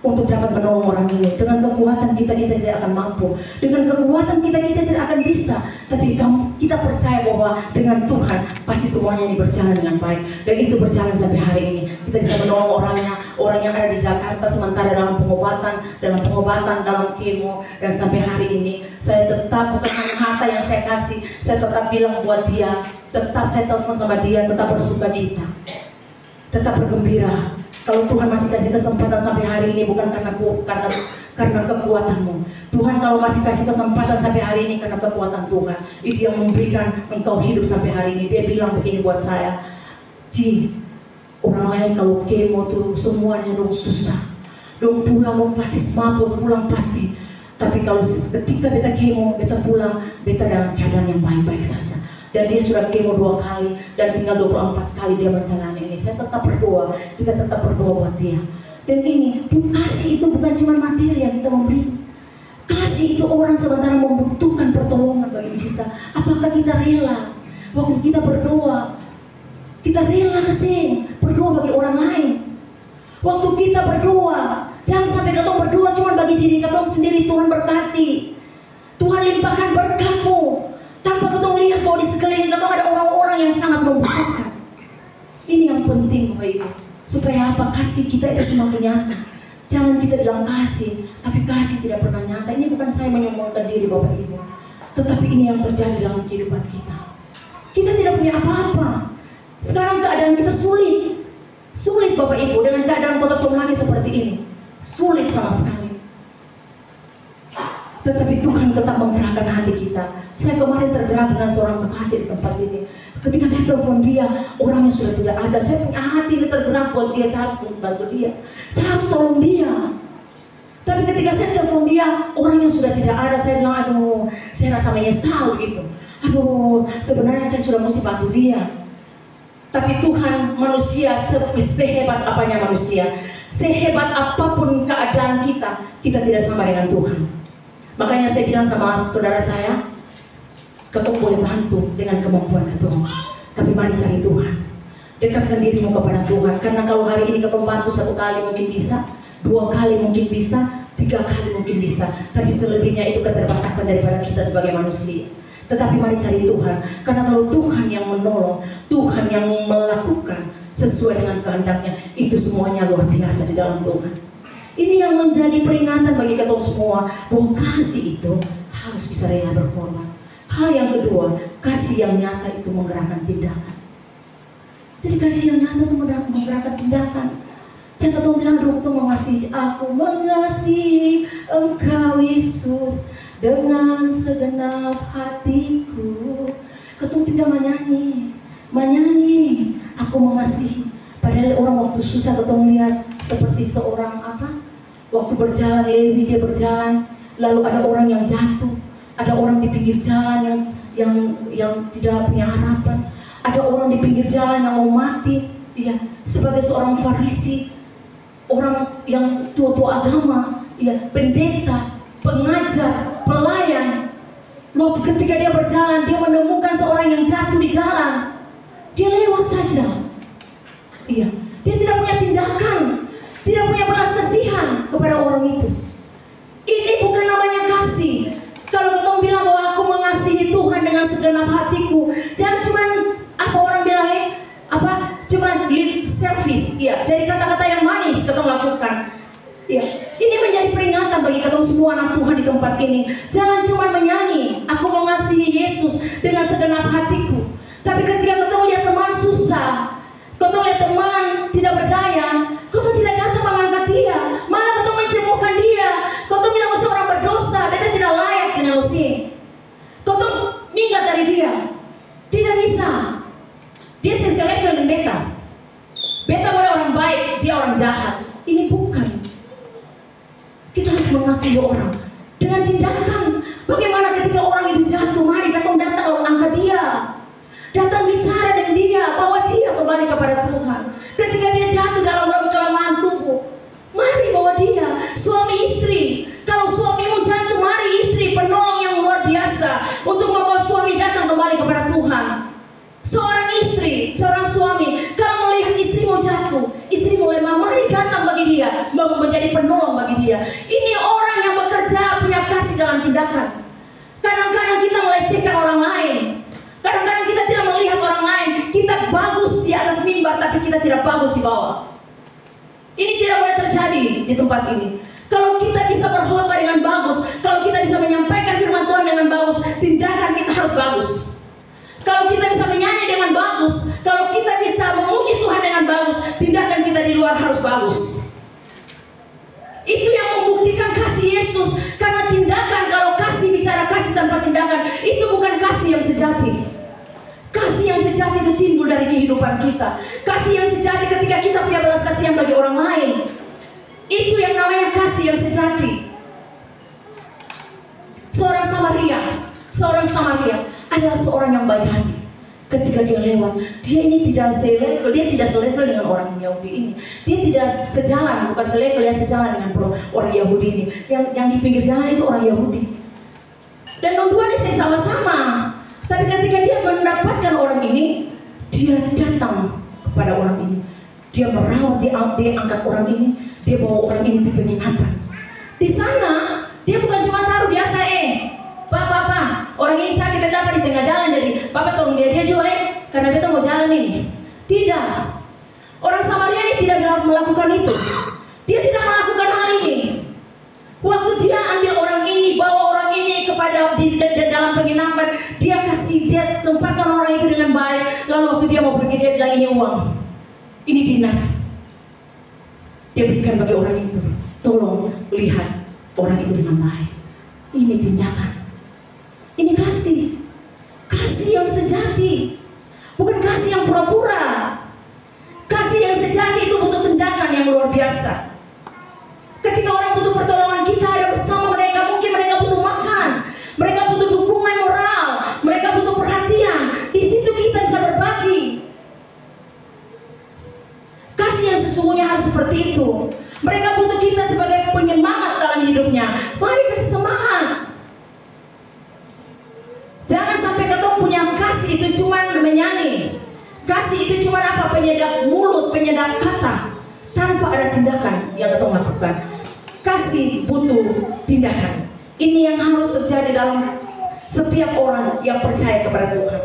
untuk dapat menolong orang ini. Dengan kekuatan kita tidak akan mampu. Dengan kekuatan kita tidak akan bisa. Tapi kita percaya bahwa dengan Tuhan pasti semuanya ini berjalan dengan baik. Dan itu berjalan sampai hari ini. Kita bisa menolong orangnya, orang yang ada di Jakarta sementara dalam pengobatan, dalam kemo. Dan sampai hari ini saya tetap, bukan hanya harta yang saya kasih, saya tetap bilang buat dia, tetap saya telepon sama dia, tetap bersuka cita, tetap bergembira. Kalau Tuhan masih kasih kesempatan sampai hari ini bukan karena kekuatanmu. Tuhan kalau masih kasih kesempatan sampai hari ini karena kekuatan Tuhan. Itu yang memberikan engkau hidup sampai hari ini. Dia bilang begini buat saya, orang lain kalau kemo tuh semuanya dong susah, dong pulang pasti mabuk, pulang pasti. Tapi kalau ketika beta kemo, beta pulang, beta dalam keadaan yang baik-baik saja. Dan dia sudah kemo 2 kali dan tinggal 24 kali dia menjalani ini. Saya tetap berdoa, kita tetap berdoa buat dia. Dan ini, kasih itu bukan cuma materi yang kita memberi. Kasih itu orang sementara membutuhkan pertolongan bagi kita. Apakah kita rela waktu kita berdoa? Kita rela kasih berdoa bagi orang lain. Waktu kita berdoa, jangan sampai kita berdoa cuma bagi diri kita sendiri. Tuhan berkati, Tuhan limpahkan berkat-Mu. Tanpa kita melihat bahwa di sekeliling kita ada orang-orang yang sangat membutuhkan. Ini yang penting Bapak Ibu. Supaya apa? Kasih kita itu semakin nyata. Jangan kita bilang kasih, tapi kasih tidak pernah nyata. Ini bukan saya menyombongkan diri Bapak Ibu, tetapi ini yang terjadi dalam kehidupan kita. Kita tidak punya apa-apa. Sekarang keadaan kita sulit. Sulit Bapak Ibu, dengan keadaan kota Somlangi seperti ini. Sulit sama sekali. tetapi Tuhan tetap menggerakkan hati kita. Saya kemarin tergerak dengan seorang kekasih di tempat ini. Ketika saya telepon dia, orangnya sudah tidak ada. Saya punya hati ini tergerak buat dia, saya harus bantu dia, saya harus tolong dia. Tapi ketika saya telepon dia, orangnya sudah tidak ada. Saya bilang, aduh, saya rasa menyesal gitu. Aduh, sebenarnya saya sudah mesti bantu dia. Tapi Tuhan, manusia sehebat apanya manusia, sehebat apapun keadaan kita, kita tidak sama dengan Tuhan. Makanya saya bilang sama saudara saya, kau boleh bantu dengan kemampuan Tuhan, tapi mari cari Tuhan. Dekatkan dirimu kepada Tuhan. Karena kalau hari ini kau bantu 1 kali mungkin bisa, 2 kali mungkin bisa, 3 kali mungkin bisa, tapi selebihnya itu keterbatasan daripada kita sebagai manusia. Tetapi mari cari Tuhan, karena kalau Tuhan yang menolong, Tuhan yang melakukan sesuai dengan kehendaknya, itu semuanya luar biasa di dalam Tuhan. Ini yang menjadi peringatan bagi kita semua, bahwa kasih itu harus bisa rela berkorban. Hal yang kedua, kasih yang nyata itu menggerakkan tindakan. Jadi kasih yang nyata itu menggerakkan tindakan. Jangan kau bilang, aduh, kau mengasihi aku, mengasihi Engkau Yesus dengan segenap hatiku. Kau tidak menyanyi, aku mengasihi. Padahal orang waktu susah kau melihat seperti seorang waktu berjalan Lewi, dia berjalan, lalu ada orang yang jatuh, ada orang di pinggir jalan yang tidak punya harapan, ada orang di pinggir jalan yang mau mati. Ya, sebagai seorang Farisi, orang yang tua-tua agama, ya, pendeta, pengajar, pelayan, waktu ketika dia berjalan, dia menemukan seorang yang jatuh di jalan, dia lewat saja. Iya, dia tidak punya tindakan, tidak punya belas kasihan kepada orang itu. Ini bukan namanya kasih. Kalau kita bilang bahwa aku mengasihi Tuhan dengan segenap hatiku, jangan cuma orang bilang cuma lip service, ya, jadi kata-kata yang manis kita lakukan. Ya, ini menjadi peringatan bagi kita semua anak Tuhan di tempat ini. Jangan cuma menyanyi, aku mengasihi Yesus dengan segenap hatiku. Tapi ketika kita melihat teman susah, kita melihat teman tidak berdaya, kita tidak datang mengangkat dia, malah kita mencemukan dia. Kita bilang bahwa orang berdosa, kita tidak layak dengan usia. Kita minggat dari dia, tidak bisa. Dia selevel dengan beta. Beta boleh orang baik, dia orang jahat. Ini bukan. Kita harus mengasihi orang dengan tindakan. Bagaimana ketika orang itu jatuh, mari kita datang lalu angkat dia, datang bicara dengan dia, bawa dia kembali kepada Tuhan. Ketika dia jatuh dalam kelemahan tubuh, mari bawa dia. Suami istri, kalau suamimu jatuh, mari istri penolong yang luar biasa untuk membawa suami datang kembali kepada Tuhan. Seorang istri, seorang suami, kalau melihat istrimu jatuh, istrimu lemah, mari datang bagi dia, menjadi penolong bagi dia. Ini orang yang bekerja punya kasih dalam tindakan. Kadang-kadang kita melecehkan orang lain, kadang-kadang kita tidak melihat orang lain. Kita bagus di atas mimbar, tapi kita tidak bagus di bawah. Ini tidak boleh terjadi di tempat ini. Kalau kita bisa berkhotbah dengan bagus, kalau kita bisa menyampaikan firman Tuhan dengan bagus, tindakan kita harus bagus. Kalau kita bisa menyanyi dengan bagus, kalau kita bisa memuji Tuhan dengan bagus, tindakan kita di luar harus bagus. Itu yang membuktikan kasih Yesus. Karena tindakan, kalau kasih bicara kasih tanpa tindakan, itu bukan kasih yang sejati. Kasih yang sejati itu timbul dari kehidupan kita. Kasih yang sejati ketika kita punya belas kasihan bagi orang lain. Itu yang namanya kasih yang sejati. Seorang Samaria adalah seorang yang baik hati. Ketika dia lewat, dia ini tidak selevel dengan orang Yahudi ini. Dia tidak sejalan, bukan selevel, dia sejalan dengan orang Yahudi ini. Yang di pinggir jalan itu orang Yahudi. Dan dua ini sama-sama. Tapi ketika dia mendapatkan orang ini, dia datang kepada orang ini. Dia merawat, dia angkat orang ini, dia bawa orang ini di penginapan. Di sana, dia bukan cuma taruh biasa, Pak, orang ini sakit, beta apa di tengah jalan, jadi Bapak tolong dia juga, karena beta mau jalan ini. Tidak. Orang Samaria ini tidak melakukan itu. Dia tidak melakukan hal ini. Waktu dia ambil orang ini, bawa orang ini kepada di dalam penginapan, dia tempatkan orang itu dengan baik. Lalu waktu dia mau pergi, dia bilang ini uang, ini dinar. Dia berikan bagi orang itu. Tolong lihat orang itu dengan baik. Ini tindakan. Ini kasih. Kasih yang sejati. Bukan kasih yang pura-pura. Kasih yang sejati itu butuh tindakan yang luar biasa. Ketika orang butuh pertolongan, kita ada bersama mereka. Mungkin mereka butuh makan, mereka butuh dukungan moral, mereka butuh perhatian. Di situ kita bisa berbagi. Kasih yang sesungguhnya harus seperti itu. Mereka butuh kita sebagai penyemangat dalam hidupnya. Mari kasih semangat. Jangan sampai ketemu punya kasih itu cuma menyanyi. Kasih itu cuma apa? Penyedap mulut, penyedap kata, tanpa ada tindakan yang kita lakukan. Kasih butuh tindakan. Ini yang harus terjadi dalam setiap orang yang percaya kepada Tuhan.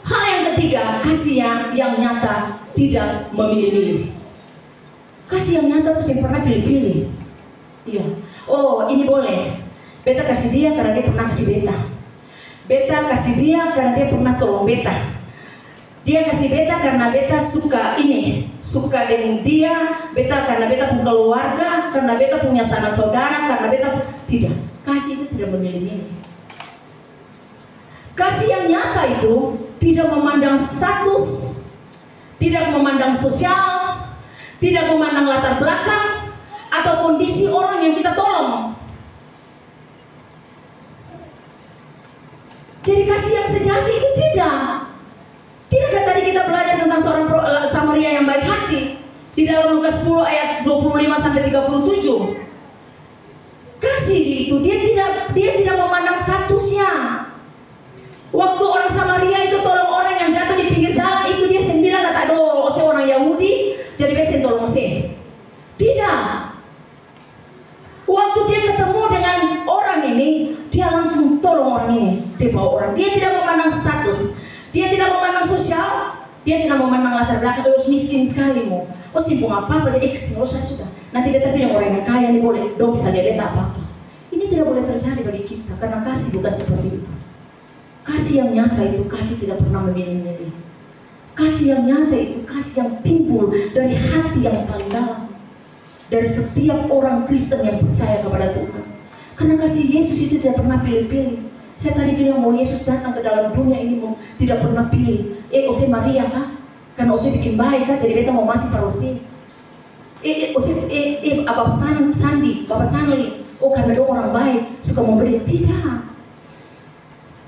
Hal yang ketiga, kasih yang nyata, tidak memilih-milih. Kasih yang nyata itu yang pernah pilih-pilih. Iya. Oh, ini boleh. Beta kasih dia karena dia pernah kasih beta. Beta kasih dia karena dia pernah tolong beta. Dia kasih beta karena beta suka ini, suka dengan dia. Beta karena beta punya keluarga, karena beta punya sanak saudara, karena beta tidak. Kasih itu tidak memilih-milih. Kasih yang nyata itu tidak memandang status, tidak memandang sosial, tidak memandang latar belakang atau kondisi orang yang kita tolong. Jadi kasih yang sejati itu tidak. Tidakkah tadi kita belajar tentang seorang Samaria yang baik hati di dalam Lukas 10 ayat 25 sampai 37? Kasih itu dia tidak memandang statusnya. Waktu orang Samaria itu tolong orang yang jatuh di pinggir jalan itu, dia bilang kata, aduh, saya orang Yahudi, jadi saya tolong saya. Tidak. Waktu dia ketemu dengan orang ini, dia langsung tolong orang ini. Dia bawa orang. Dia tidak memandang status. Dia tidak memandang sosial, dia tidak memandang latar belakang. Oh, miskin sekali mu. Oh, simpung apa-apa, jadi saya sudah. Nanti beta pilih orang yang kaya, ini boleh, dong bisa dia beta apa-apa. Ini tidak boleh terjadi bagi kita, karena kasih bukan seperti itu. Kasih yang nyata itu, kasih tidak pernah memilih-milih. Kasih yang nyata itu, kasih yang timbul dari hati yang paling dalam. Dari setiap orang Kristen yang percaya kepada Tuhan. Karena kasih Yesus itu tidak pernah pilih-pilih. Saya tadi bilang bahwa Yesus datang ke dalam dunia ini tidak pernah pilih. Ose Maria kah? Karena Ose bikin baik kah? Jadi beta mau mati para Ose. Bapak Sandi, Bapak Sanli. Oh, karena dia orang baik, suka memberi. Tidak.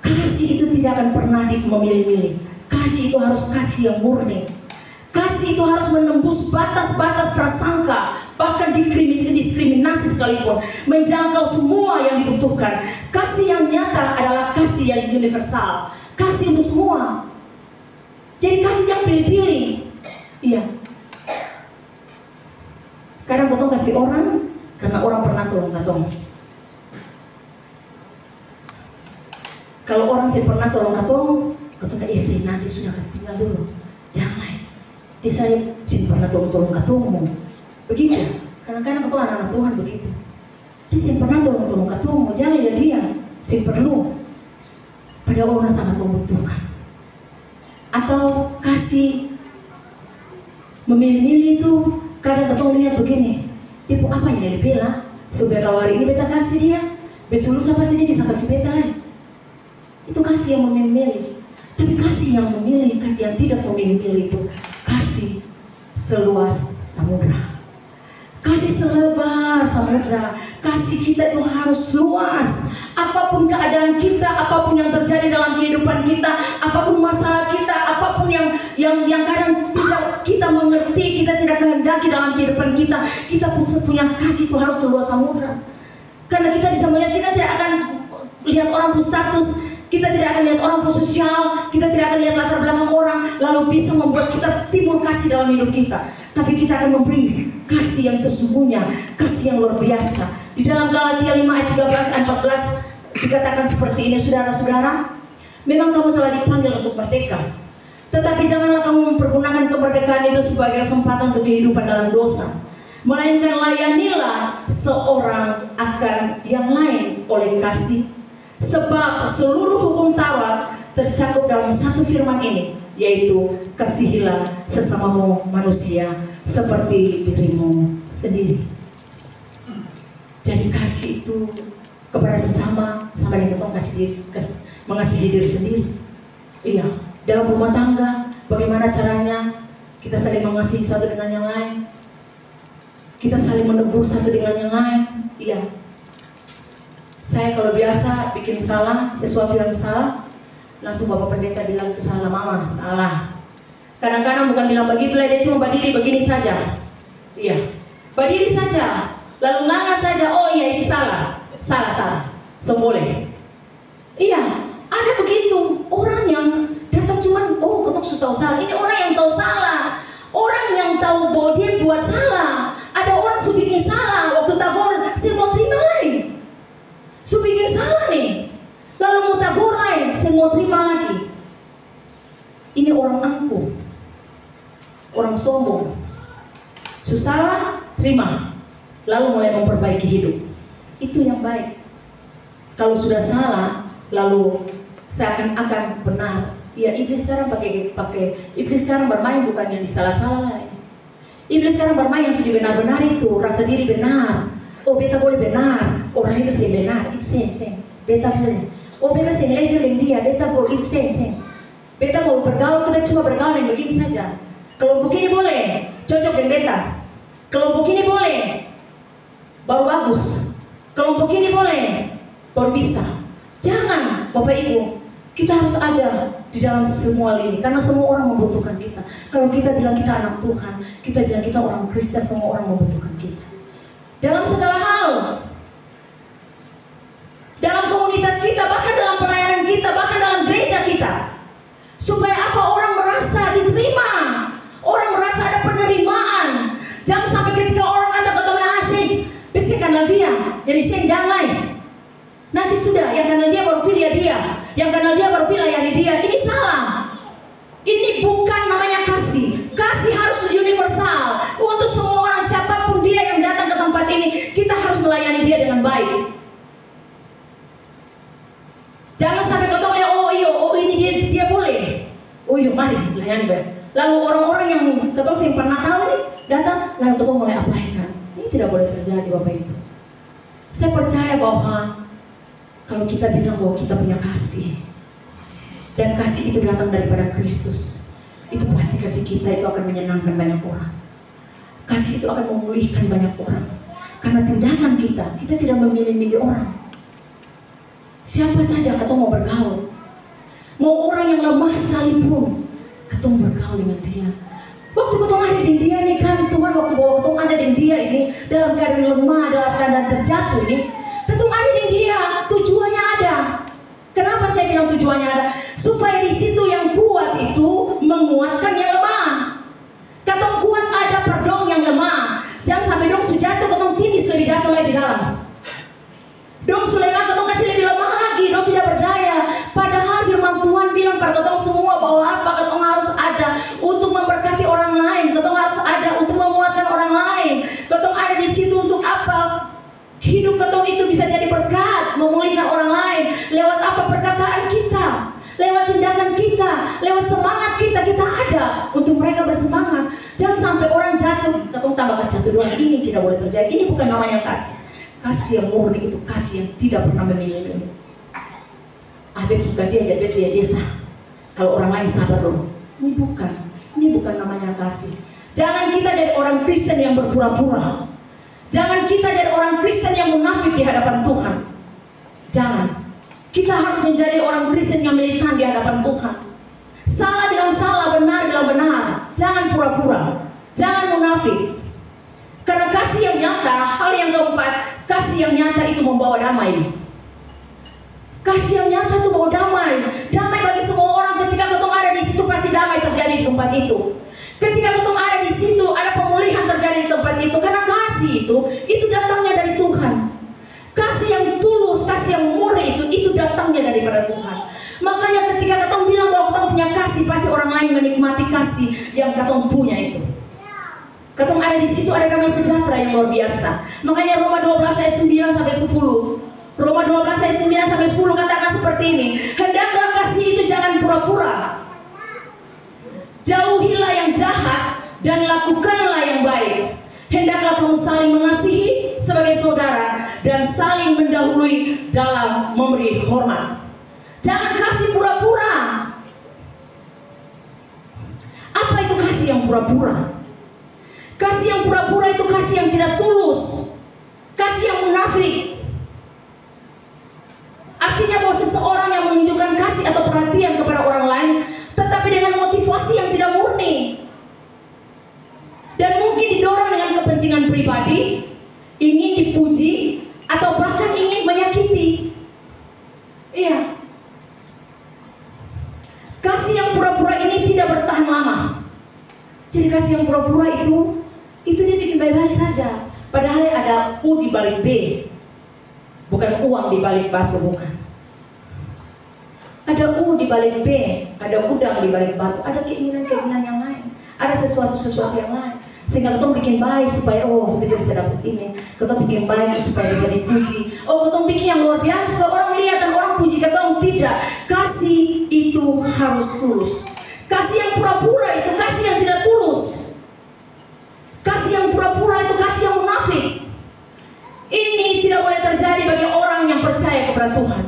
Kasih itu tidak akan pernah memilih-milih. Kasih itu harus kasih yang murni. Kasih itu harus menembus batas-batas prasangka, bahkan diskriminasi sekalipun, menjangkau semua yang dibutuhkan. Kasih yang nyata adalah kasih yang universal, kasih untuk semua. Jadi kasih yang pilih-pilih. Iya. Kadang katong kasih orang karena orang pernah tolong katong. Kalau orang sih pernah tolong katong nanti sudah kasih tinggal dulu. Jangan. Saya pernah tolong katongmu. Begitu. Kadang-kadang katong anak-anak Tuhan begitu. Dia pernah tolong katongmu. Jangan ya dia. Saya perlu. Pada orang sangat membutuhkan. Atau kasih memilih-milih itu. Kadang katong lihat begini. Dia pun apa yang dia bilang. Supaya kalau hari ini beta kasih dia, besok lusa pasti dia bisa kasih beta lagi. Itu kasih yang memilih-milih. Tapi kasih yang memilih, yang tidak memilih-milih itu kasih seluas samudra, kasih selebar samudra. Kasih kita itu harus luas. Apapun keadaan kita, apapun yang terjadi dalam kehidupan kita, apapun masalah kita, apapun yang kadang tidak kita mengerti, kita tidak kehendaki dalam kehidupan kita, kita punya kasih itu harus seluas samudra. Karena kita bisa melihat, kita tidak akan lihat orang berstatus, kita tidak akan lihat orang sosial, kita tidak akan lihat latar belakang orang, lalu bisa membuat kita timbul kasih dalam hidup kita. Tapi kita akan memberi kasih yang sesungguhnya, kasih yang luar biasa. Di dalam Galatia 5 ayat 13-14 dikatakan seperti ini, saudara-saudara, memang kamu telah dipanggil untuk merdeka, tetapi janganlah kamu mempergunakan kemerdekaan itu sebagai kesempatan untuk kehidupan dalam dosa, melainkan layanilah seorang akan yang lain oleh kasih. Sebab seluruh hukum Taurat tercakup dalam satu firman ini, yaitu kasihilah sesamamu manusia seperti dirimu sendiri. Jadi kasih itu kepada sesama sama dengan kita mengasihi diri sendiri. Iya, dalam rumah tangga bagaimana caranya kita saling mengasihi satu dengan yang lain. Kita saling menegur satu dengan yang lain. Iya. Saya kalau biasa bikin salah, sesuatu yang salah, langsung Bapak Pendeta bilang itu salah Mama, salah. Kadang-kadang bukan bilang begitulah, dia cuma berdiri begini saja. Iya, berdiri saja, lalu nganga saja, oh iya itu salah. Salah, so boleh. Iya, ada begitu orang yang datang cuman, oh ketuk su tahu salah. Ini orang yang tahu salah, orang yang tahu bahwa dia buat salah. Ada orang su bikin salah, waktu tagor, saya mau terima lain. Su bikin salah nih, lalu mau tagor lain, saya mau terima lagi. Ini orang angkuh, orang sombong. Su salah, terima, lalu mulai memperbaiki hidup. Itu yang baik. Kalau sudah salah, lalu seakan-akan benar. Ya iblis sekarang iblis sekarang bermain bukan yang disalah-salah. Iblis sekarang bermain yang sudah benar-benar itu, rasa diri benar. Oh beta boleh benar, orang itu sih benar, itu sih. Beta boleh. Oh beta sih level yang dia, beta boleh itu sih. Beta mau bergaul itu cuma bergaul yang begini saja. Kelompok ini boleh, cocok dengan beta. Kelompok ini boleh, baru bagus. Kelompok ini boleh, baru bisa. Jangan, Bapak Ibu, kita harus ada di dalam semua lini, karena semua orang membutuhkan kita. Kalau kita bilang kita anak Tuhan, kita bilang kita orang Kristen, semua orang membutuhkan kita. Dalam segala hal, dalam komunitas kita, bahkan dalam pelayanan kita, bahkan dalam gereja kita, supaya apa? Orang merasa diterima, orang merasa ada penerimaan. Jangan sampai ketika orang datang ke teman asing, bisa kenal dia, jadi sen jangan. Nanti sudah, yang kenal dia baru pilih dia, yang kenal dia baru pilih layani dia. Ini salah. Ini bukan namanya kasih. Kasih harus universal untuk semua orang, siapapun dia yang datang ke tempat ini. Kita harus melayani dia dengan baik. Jangan sampai kau tahu ya, oh ini dia boleh. Oh iya, mari layani baik. Lalu orang-orang yang ketemu yang pernah tahu nih datang, lalu ketemu mulai apaikan. Ini tidak boleh terjadi, Bapak Ibu. Saya percaya bahwa kalau kita bilang bahwa kita punya kasih, dan kasih itu datang daripada Kristus, itu pasti kasih kita itu akan menyenangkan banyak orang. Kasih itu akan memulihkan banyak orang. Karena tindakan kita tidak memilih-milih orang. Siapa saja kata mau bergaul, mau orang yang lemah sekalipun, kata mau bergaul dengan dia. Waktu kau ada di dia nih kan, Tuhan waktu bawa kau ada di dia ini dalam keadaan lemah, dalam keadaan terjatuh ini, kau ada di dia, tujuannya ada. Kenapa saya bilang tujuannya ada? Supaya di situ yang kuat itu menguatkan yang lemah. Kata kuat ada perdong yang lemah. Jangan sampai dong sujatuh kau tindis lebih jatuh lagi di dalam. Dong Sulaiman kau kasih lebih lemah lagi, dong tidak berdaya. Padahal firman Tuhan bilang pada kau semua bahwa apa kau harus ada untuk memberkati orang lain. Kau harus ada untuk memuatkan orang lain. Kau ada di situ untuk apa? Hidup kau itu bisa jadi berkat, memulihkan orang lain. Lewat apa? Perkataan kita, lewat tindakan kita, lewat semangat kita ada untuk mereka bersemangat. Jangan sampai orang jatuh, kau tambah jatuh doang. Ini tidak boleh terjadi. Ini bukan namanya kasih. Kasih yang murni itu kasih yang tidak pernah memilih. Abed suka dia jadi dia sah. Kalau orang lain sabar dulu. Ini bukan namanya kasih. Jangan kita jadi orang Kristen yang berpura-pura. Jangan kita jadi orang Kristen yang munafik di hadapan Tuhan. Jangan. Kita harus menjadi orang Kristen yang militan di hadapan Tuhan. Salah bilang salah, benar bilang benar. Jangan pura-pura. Jangan munafik. Karena kasih yang nyata, hal yang keempat, kasih yang nyata itu membawa damai. Kasih yang nyata itu membawa damai. Damai bagi semua orang. Ketika ketemu ada di situ pasti damai terjadi di tempat itu. Ketika ketemu ada di situ ada pemulihan terjadi di tempat itu. Karena kasih itu datangnya dari Tuhan. Kasih yang tulus, kasih yang murni itu datangnya daripada Tuhan. Makanya ketika ketemu bilang bahwa ketemu punya kasih, pasti orang lain menikmati kasih yang ketemu punya itu. Ketemu ada di situ ada damai sejahtera yang luar biasa. Makanya Roma 12 ayat 9 sampai 10. Roma 12 ayat 9 sampai 10 katakan seperti ini. Hendaklah kasih itu jangan pura-pura. Jauhilah yang jahat dan lakukanlah yang baik. Hendaklah kamu saling mengasihi sebagai saudara dan saling mendahului dalam memberi hormat. Jangan kasih pura-pura. Apa itu kasih yang pura-pura? Kasih yang pura-pura itu kasih yang tidak tulus, kasih yang munafik. Artinya bahwa seseorang yang menunjukkan kasih atau perhatian kepada orang lain, tetapi dengan motivasi yang tidak murni, dan mungkin didorong dengan kepentingan pribadi, ingin dipuji, atau bahkan ingin menyakiti. Iya. Kasih yang pura-pura ini tidak bertahan lama. Jadi kasih yang pura-pura itu dia bikin baik-baik saja. Padahal ada U di balik B, bukan uang di balik batu, bukan. Ada U di balik B, ada udang di balik batu, ada keinginan-keinginan yang lain, ada sesuatu yang lain. Sehingga kita bikin baik supaya kita bisa dapat ini, kita bikin baik supaya bisa dipuji. Kita bikin yang luar biasa, orang lihat dan orang puji kita. Tidak, kasih itu harus tulus. Kasih yang pura-pura itu kasih yang tidak tulus. Kasih yang pura-pura itu kasih yang munafik. Ini tidak boleh terjadi bagi orang yang percaya kepada Tuhan.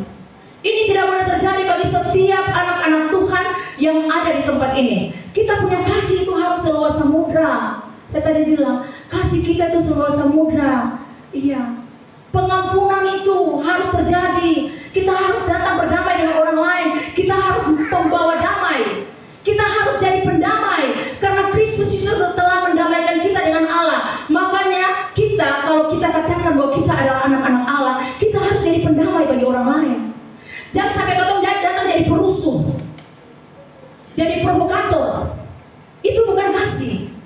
Ini tidak boleh terjadi bagi setiap anak-anak Tuhan yang ada di tempat ini. Kita punya kasih itu harus seluas samudra. Saya tadi bilang, kasih kita itu seluas samudra. Iya. Pengampunan itu harus terjadi. Kita harus datang berdamai dengan orang lain. Kita harus pembawa damai. Kita harus jadi pendamai. Karena Kristus itu telah mendamaikan kita dengan Allah. Makanya kita, kalau kita katakan bahwa kita adalah anak-anak Allah, kita harus jadi pendamai bagi orang lain. Jangan sampai kita datang jadi perusuh, jadi provokator. Itu bukan kasih.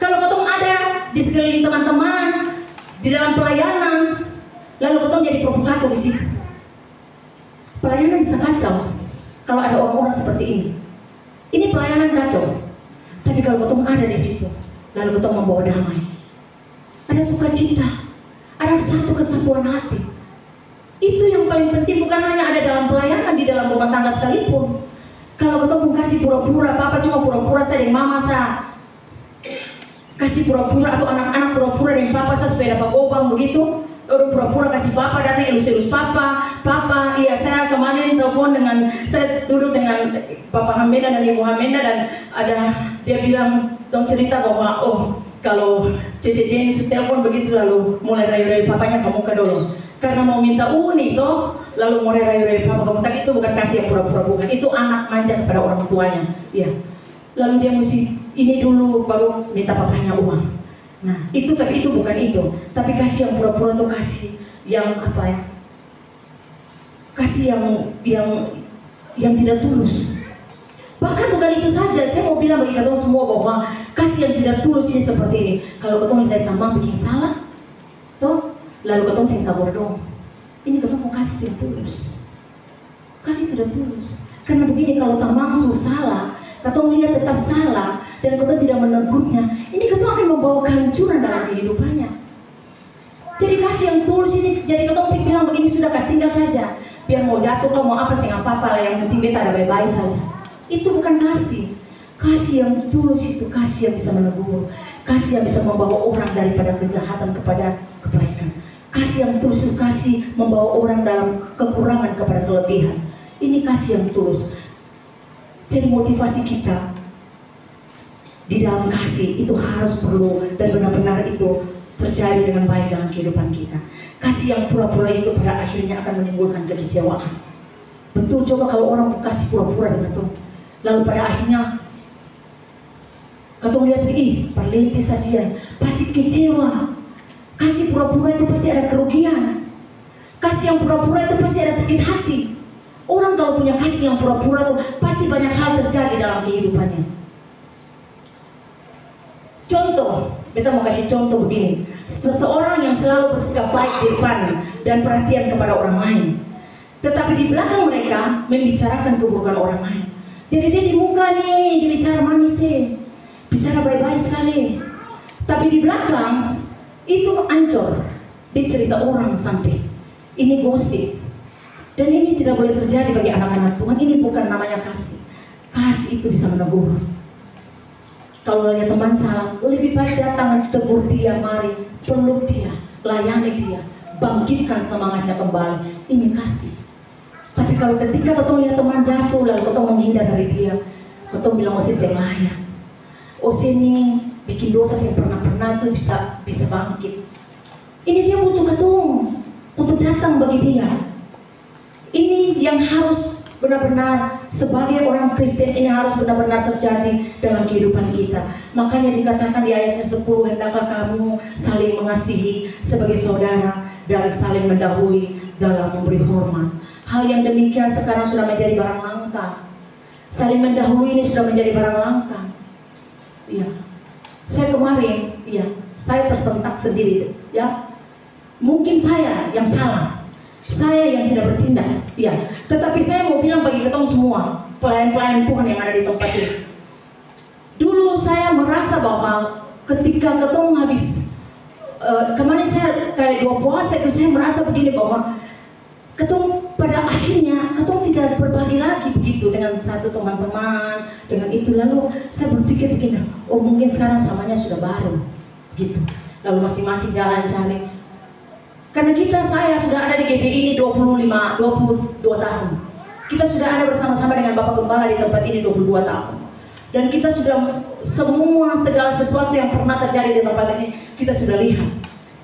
Kalau ketemu ada di sekeliling teman-teman, di dalam pelayanan, lalu ketemu jadi provokator di situ, pelayanan bisa kacau. Kalau ada orang-orang seperti ini pelayanan kacau. Tapi kalau ketemu ada di situ, lalu ketemu membawa damai, ada sukacita, ada satu kesatuan hati. Itu yang paling penting, bukan hanya ada dalam pelayanan, di dalam rumah tangga sekalipun. Kalau ketemu kasih pura-pura, papa cuma pura-pura saya dan mama saya. Kasih pura-pura, atau anak-anak pura-pura dengan papa saya supaya dapat gobang begitu. Orang pura-pura kasih papa, datang elus-elus papa. Iya saya kemarin telepon dengan, saya duduk dengan Papa Hamenda dan Ibu Hamenda, dan dia bilang, dong cerita bahwa kalau Cece Jenny telepon begitu, lalu mulai rayu-rayu papanya ke muka dulu. Karena mau minta uni toh, lalu mulai rayu-rayu papa kamu. Tapi itu bukan kasih yang pura-pura, bukan. Itu anak manja kepada orang tuanya. Iya. Lalu dia mesti ini dulu baru minta papanya uang. Nah, tapi itu bukan itu. Tapi kasih yang pura-pura itu kasih yang apa ya? Kasih yang tidak tulus. Bahkan bukan itu saja, saya mau bilang bagi kalian semua bahwa kasih yang tidak tulus ini seperti ini. Kalau ketemu dari tambang bikin salah, toh, lalu ketemu sing tabur dong. Ini ketemu kasih yang tulus. Kasih tidak tulus. Karena begini, kalau tambang salah, ketemu lihat tetap salah, dan ketemu tidak menegurnya, ini ketemu akan membawa kehancuran dalam kehidupannya. Jadi kasih yang tulus ini, jadi ketemu bilang begini, sudah kasih tinggal saja. Biar mau jatuh atau mau apa sih, nggak apa-apa lah, yang penting beta ada baik-baik saja. Itu bukan kasih. Kasih yang tulus itu kasih yang bisa menegur, kasih yang bisa membawa orang daripada kejahatan kepada kebaikan. Kasih yang tulus itu kasih membawa orang dalam kekurangan kepada kelebihan. Ini kasih yang tulus. Jadi motivasi kita di dalam kasih itu harus perlu dan benar-benar itu terjadi dengan baik dalam kehidupan kita. Kasih yang pura-pura itu pada akhirnya akan menimbulkan kekecewaan. Betul, coba kalau orang kasih pura-pura betul, lalu pada akhirnya kau lihat perlintis saja, pasti kecewa. Kasih pura-pura itu pasti ada kerugian. Kasih yang pura-pura itu pasti ada sakit hati. Orang kalau punya kasih yang pura-pura itu pasti banyak hal terjadi dalam kehidupannya. Contoh, kita mau kasih contoh begini. Seseorang yang selalu bersikap baik di depan dan perhatian kepada orang lain, tetapi di belakang mereka membicarakan keburukan orang lain. Jadi dia di muka nih, dia bicara manis sih, bicara baik-baik sekali, tapi di belakang itu ancur, dia cerita orang sampai ini gosip. Dan ini tidak boleh terjadi bagi anak-anak Tuhan. Ini bukan namanya kasih. Kasih itu bisa menegur. Kalau lihat teman salah, lebih baik datang tegur dia, mari peluk dia, layani dia, bangkitkan semangatnya kembali. Ini kasih. Tapi kalau ketika ketemu lihat teman jatuh, lalu ketemu menghindar dari dia, ketemu bilang osis yang layak, ini bikin dosa yang pernah itu bisa bangkit. Ini dia butuh ketemu untuk datang bagi dia. Ini yang harus benar-benar sebagai orang Kristen, ini harus benar-benar terjadi dalam kehidupan kita. Makanya dikatakan di ayatnya 10, hendaklah kamu saling mengasihi sebagai saudara dan saling mendahului dalam memberi hormat. Hal yang demikian sekarang sudah menjadi barang langka. Saling mendahului ini sudah menjadi barang langka. Ya, saya kemarin, saya tersentak sendiri, ya. Mungkin saya yang salah, saya yang tidak bertindak, Tetapi saya mau bilang bagi ketemu semua pelayan-pelayan Tuhan yang ada di tempat ini. Dulu saya merasa bahwa ketika ketemu habis, kemarin saya kayak 2 puasa itu saya merasa begini bahwa ketemu pada akhirnya ketemu tidak berbagi lagi begitu dengan satu teman-teman, dengan itu. Lalu saya berpikir begini, oh mungkin sekarang samanya sudah baru, gitu. Lalu masing-masing jalan cari. Karena saya sudah ada di GBI ini 22 tahun. Kita sudah ada bersama-sama dengan Bapak Gembala di tempat ini 22 tahun. Dan kita sudah segala sesuatu yang pernah terjadi di tempat ini, kita sudah lihat.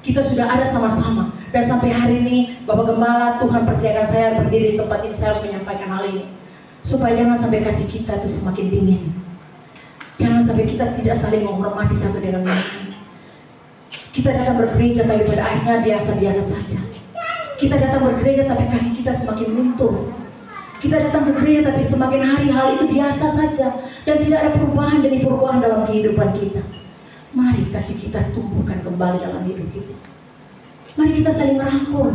Kita sudah ada sama-sama. Dan sampai hari ini Bapak Gembala, Tuhan percayakan saya berdiri di tempat ini, saya harus menyampaikan hal ini. Supaya jangan sampai kasih kita itu semakin dingin. Jangan sampai kita tidak saling menghormati satu dengan lain. Kita datang bergereja tapi pada akhirnya biasa-biasa saja. Kita datang bergereja tapi kasih kita semakin luntur. Kita datang ke gereja tapi semakin hari hal itu biasa saja. Dan tidak ada perubahan demi perubahan dalam kehidupan kita. Mari kasih kita tumbuhkan kembali dalam hidup kita. Mari kita saling merangkul,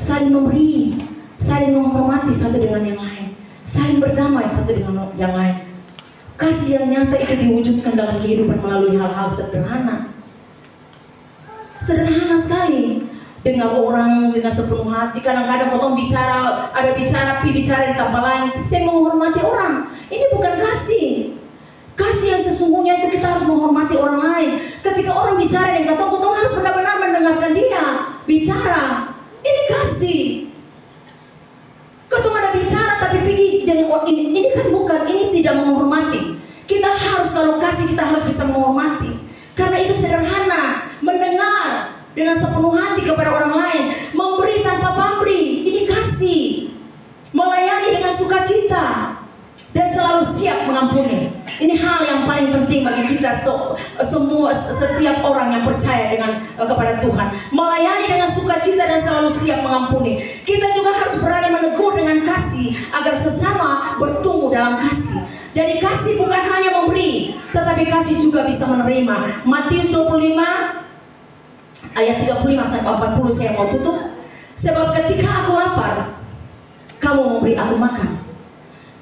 saling memberi, saling menghormati satu dengan yang lain, saling berdamai satu dengan yang lain. Kasih yang nyata itu diwujudkan dalam kehidupan melalui hal-hal sederhana. Sederhana sekali, dengan orang dengan sepenuh hati. Kadang-kadang potong bicara, ada bicara di tempat lain, saya menghormati orang. Ini bukan kasih. Kasih yang sesungguhnya itu kita harus menghormati orang lain. Ketika orang bicara dan ketong harus benar-benar mendengarkan dia bicara. Ini kasih. Ketong ada bicara tapi pergi dari ini kan bukan, ini tidak menghormati. Kita harus, kalau kasih kita harus bisa menghormati. Karena itu sederhana, mendengar dengan sepenuh hati kepada orang lain, memberi tanpa pamrih, ini kasih. Melayani dengan sukacita dan selalu siap mengampuni. Ini hal yang paling penting bagi kita setiap orang yang percaya kepada Tuhan. Melayani dengan sukacita dan selalu siap mengampuni. Kita juga harus berani menegur dengan kasih agar sesama bertumbuh dalam kasih. Jadi kasih bukan hanya memberi, tetapi kasih juga bisa menerima. Matius 25 ayat 35 sampai 40 saya mau tutup. Sebab ketika aku lapar, kamu memberi aku makan.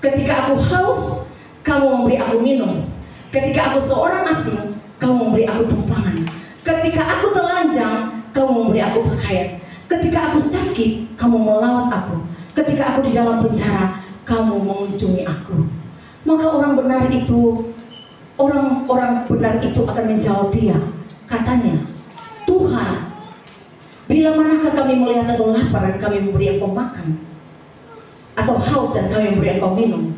Ketika aku haus, kamu memberi aku minum. Ketika aku seorang asing, kamu memberi aku tumpangan. Ketika aku telanjang, kamu memberi aku pakaian. Ketika aku sakit, kamu melawat aku. Ketika aku di dalam penjara, kamu mengunjungi aku. Maka orang benar itu akan menjawab dia. Katanya, Tuhan, bila manakah kami melihat engkau lapar dan kami memberi engkau makan, atau haus dan kami memberi engkau minum?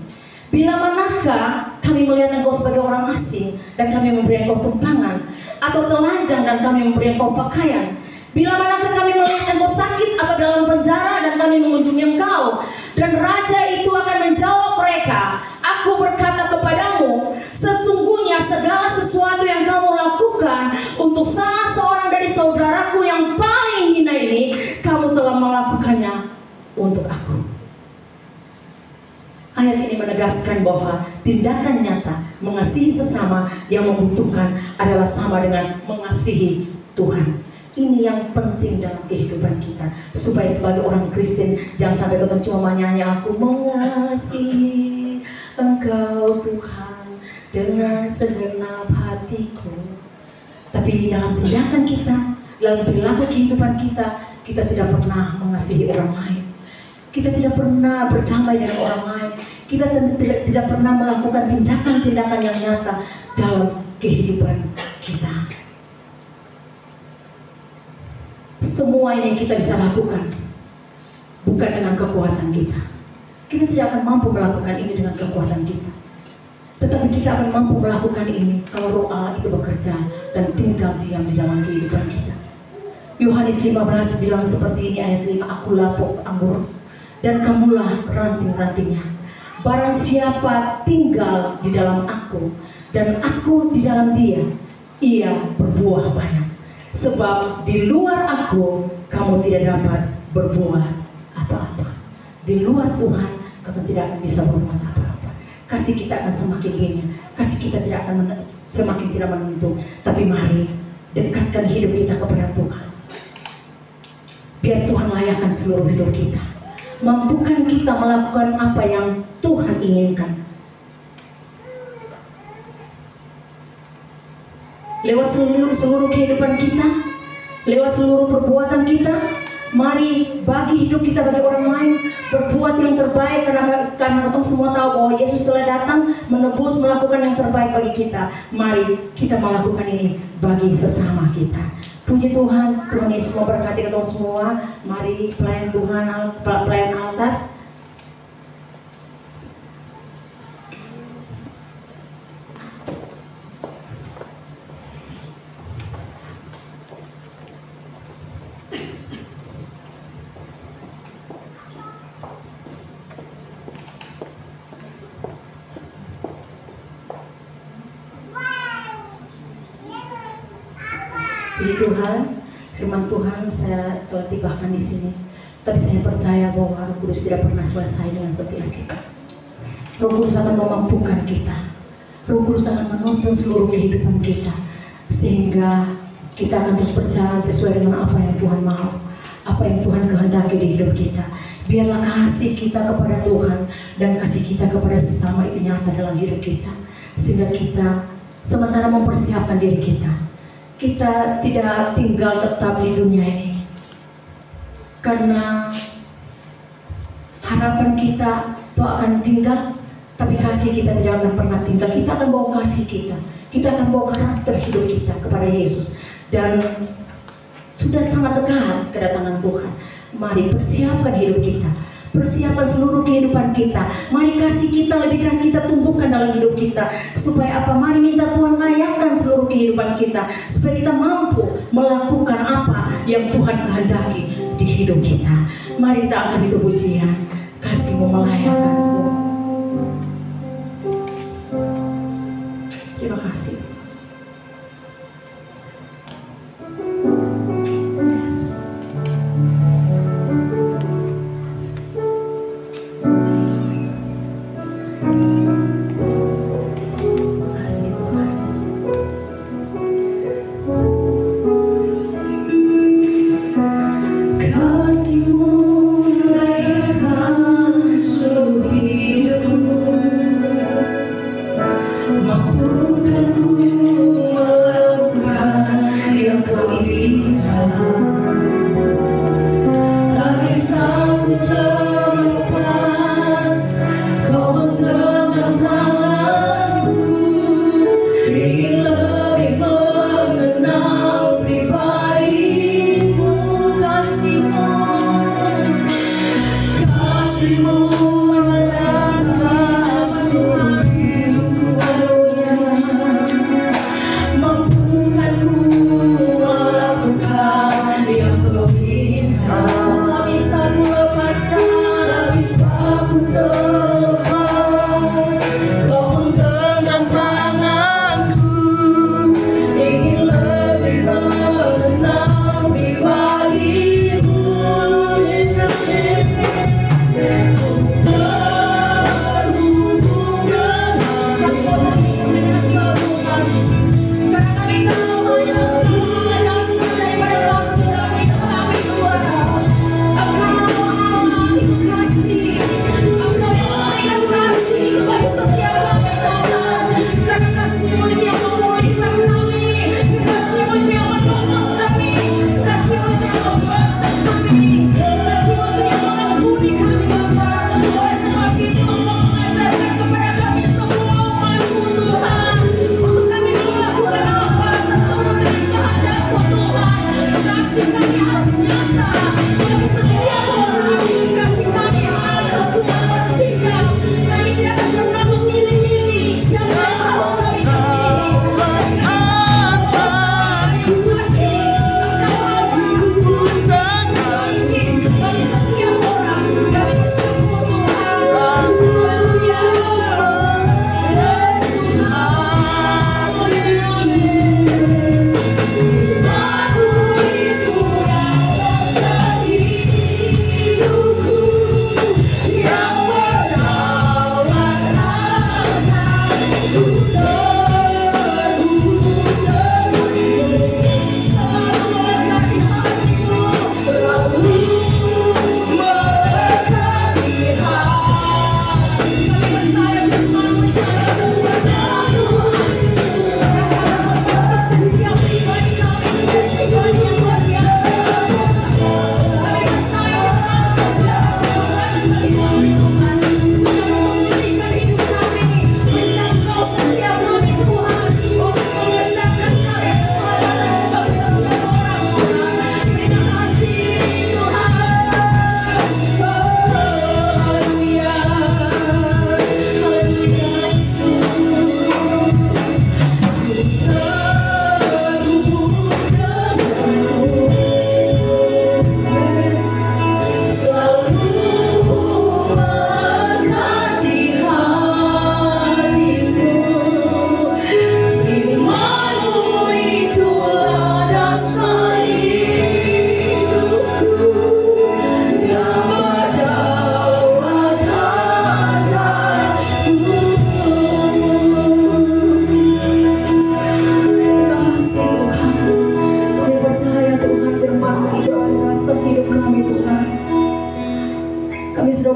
Bila manakah kami melihat engkau sebagai orang asing dan kami memberi engkau tumpangan, atau telanjang dan kami memberi engkau pakaian? Bila manakah kami melihat engkau sakit atau dalam penjara dan kami mengunjungi engkau? Dan raja itu akan menjawab mereka, aku berkata kepadamu, sesungguhnya segala sesuatu yang kamu lakukan untuk salah seorang dari saudaraku yang paling hina ini, kamu telah melakukannya untuk aku. Ayat ini menegaskan bahwa tindakan nyata mengasihi sesama yang membutuhkan adalah sama dengan mengasihi Tuhan. Ini yang penting dalam kehidupan kita, supaya sebagai orang Kristen jangan sampai kita cuma nyanyi aku mengasihi Engkau Tuhan dengan segenap hatiku, tapi dalam tindakan kita, dalam perilaku kehidupan kita, kita tidak pernah mengasihi orang lain. Kita tidak pernah berdamai dengan orang lain. Kita tidak pernah melakukan tindakan-tindakan yang nyata dalam kehidupan kita. Semua ini kita bisa lakukan bukan dengan kekuatan kita. Kita tidak akan mampu melakukan ini dengan kekuatan kita. Tetapi kita akan mampu melakukan ini kalau Roh Allah itu bekerja dan tinggal diam di dalam kehidupan kita. Yohanes 15 bilang seperti ini ayat 5, akulah pokok anggur dan kamulah ranting-rantingnya. Barang siapa tinggal di dalam aku dan aku di dalam dia, ia berbuah banyak. Sebab di luar aku kamu tidak dapat berbuat apa-apa. Di luar Tuhan kamu tidak akan bisa berbuat apa-apa. Kasih kita akan semakin dingin, kasih kita tidak akan semakin tidak menentu. Tapi mari dekatkan hidup kita kepada Tuhan. Biar Tuhan layakkan seluruh hidup kita. Mampukan kita melakukan apa yang Tuhan inginkan. Lewat seluruh kehidupan kita, lewat seluruh perbuatan kita, mari bagi hidup kita bagi orang lain, berbuat yang terbaik karena kita semua tahu bahwa Yesus telah datang menebus, melakukan yang terbaik bagi kita. Mari kita melakukan ini bagi sesama kita. Puji Tuhan, Tuhan Yesus memberkati kita semua. Mari pelayan Tuhan, pelayan altar. Puji Tuhan, firman Tuhan saya telah tibakan di sini. Tapi saya percaya bahwa Roh Kudus tidak pernah selesai dengan setiap kita. Roh Kudus akan memampukan kita. Roh Kudus akan menuntun seluruh kehidupan kita, sehingga kita akan terus berjalan sesuai dengan apa yang Tuhan mau, apa yang Tuhan kehendaki di hidup kita. Biarlah kasih kita kepada Tuhan dan kasih kita kepada sesama itu nyata dalam hidup kita, sehingga kita sementara mempersiapkan diri kita. Kita tidak tinggal tetap di dunia ini karena harapan kita bahwa akan tinggal, tapi kasih kita tidak akan pernah tinggal. Kita akan bawa kasih kita akan bawa karakter hidup kita kepada Yesus, dan sudah sangat dekat kedatangan Tuhan. Mari persiapkan hidup kita, persiapkan seluruh kehidupan kita. Mari kasih kita lebihkan kita tumbuhkan dalam hidup kita. Supaya apa? Mari minta Tuhan layakkan seluruh kehidupan kita, supaya kita mampu melakukan apa yang Tuhan kehendaki di hidup kita. Mari kita angkat itu pujian, kasih-Mu melayakkanku. Terima kasih. Mampukan ku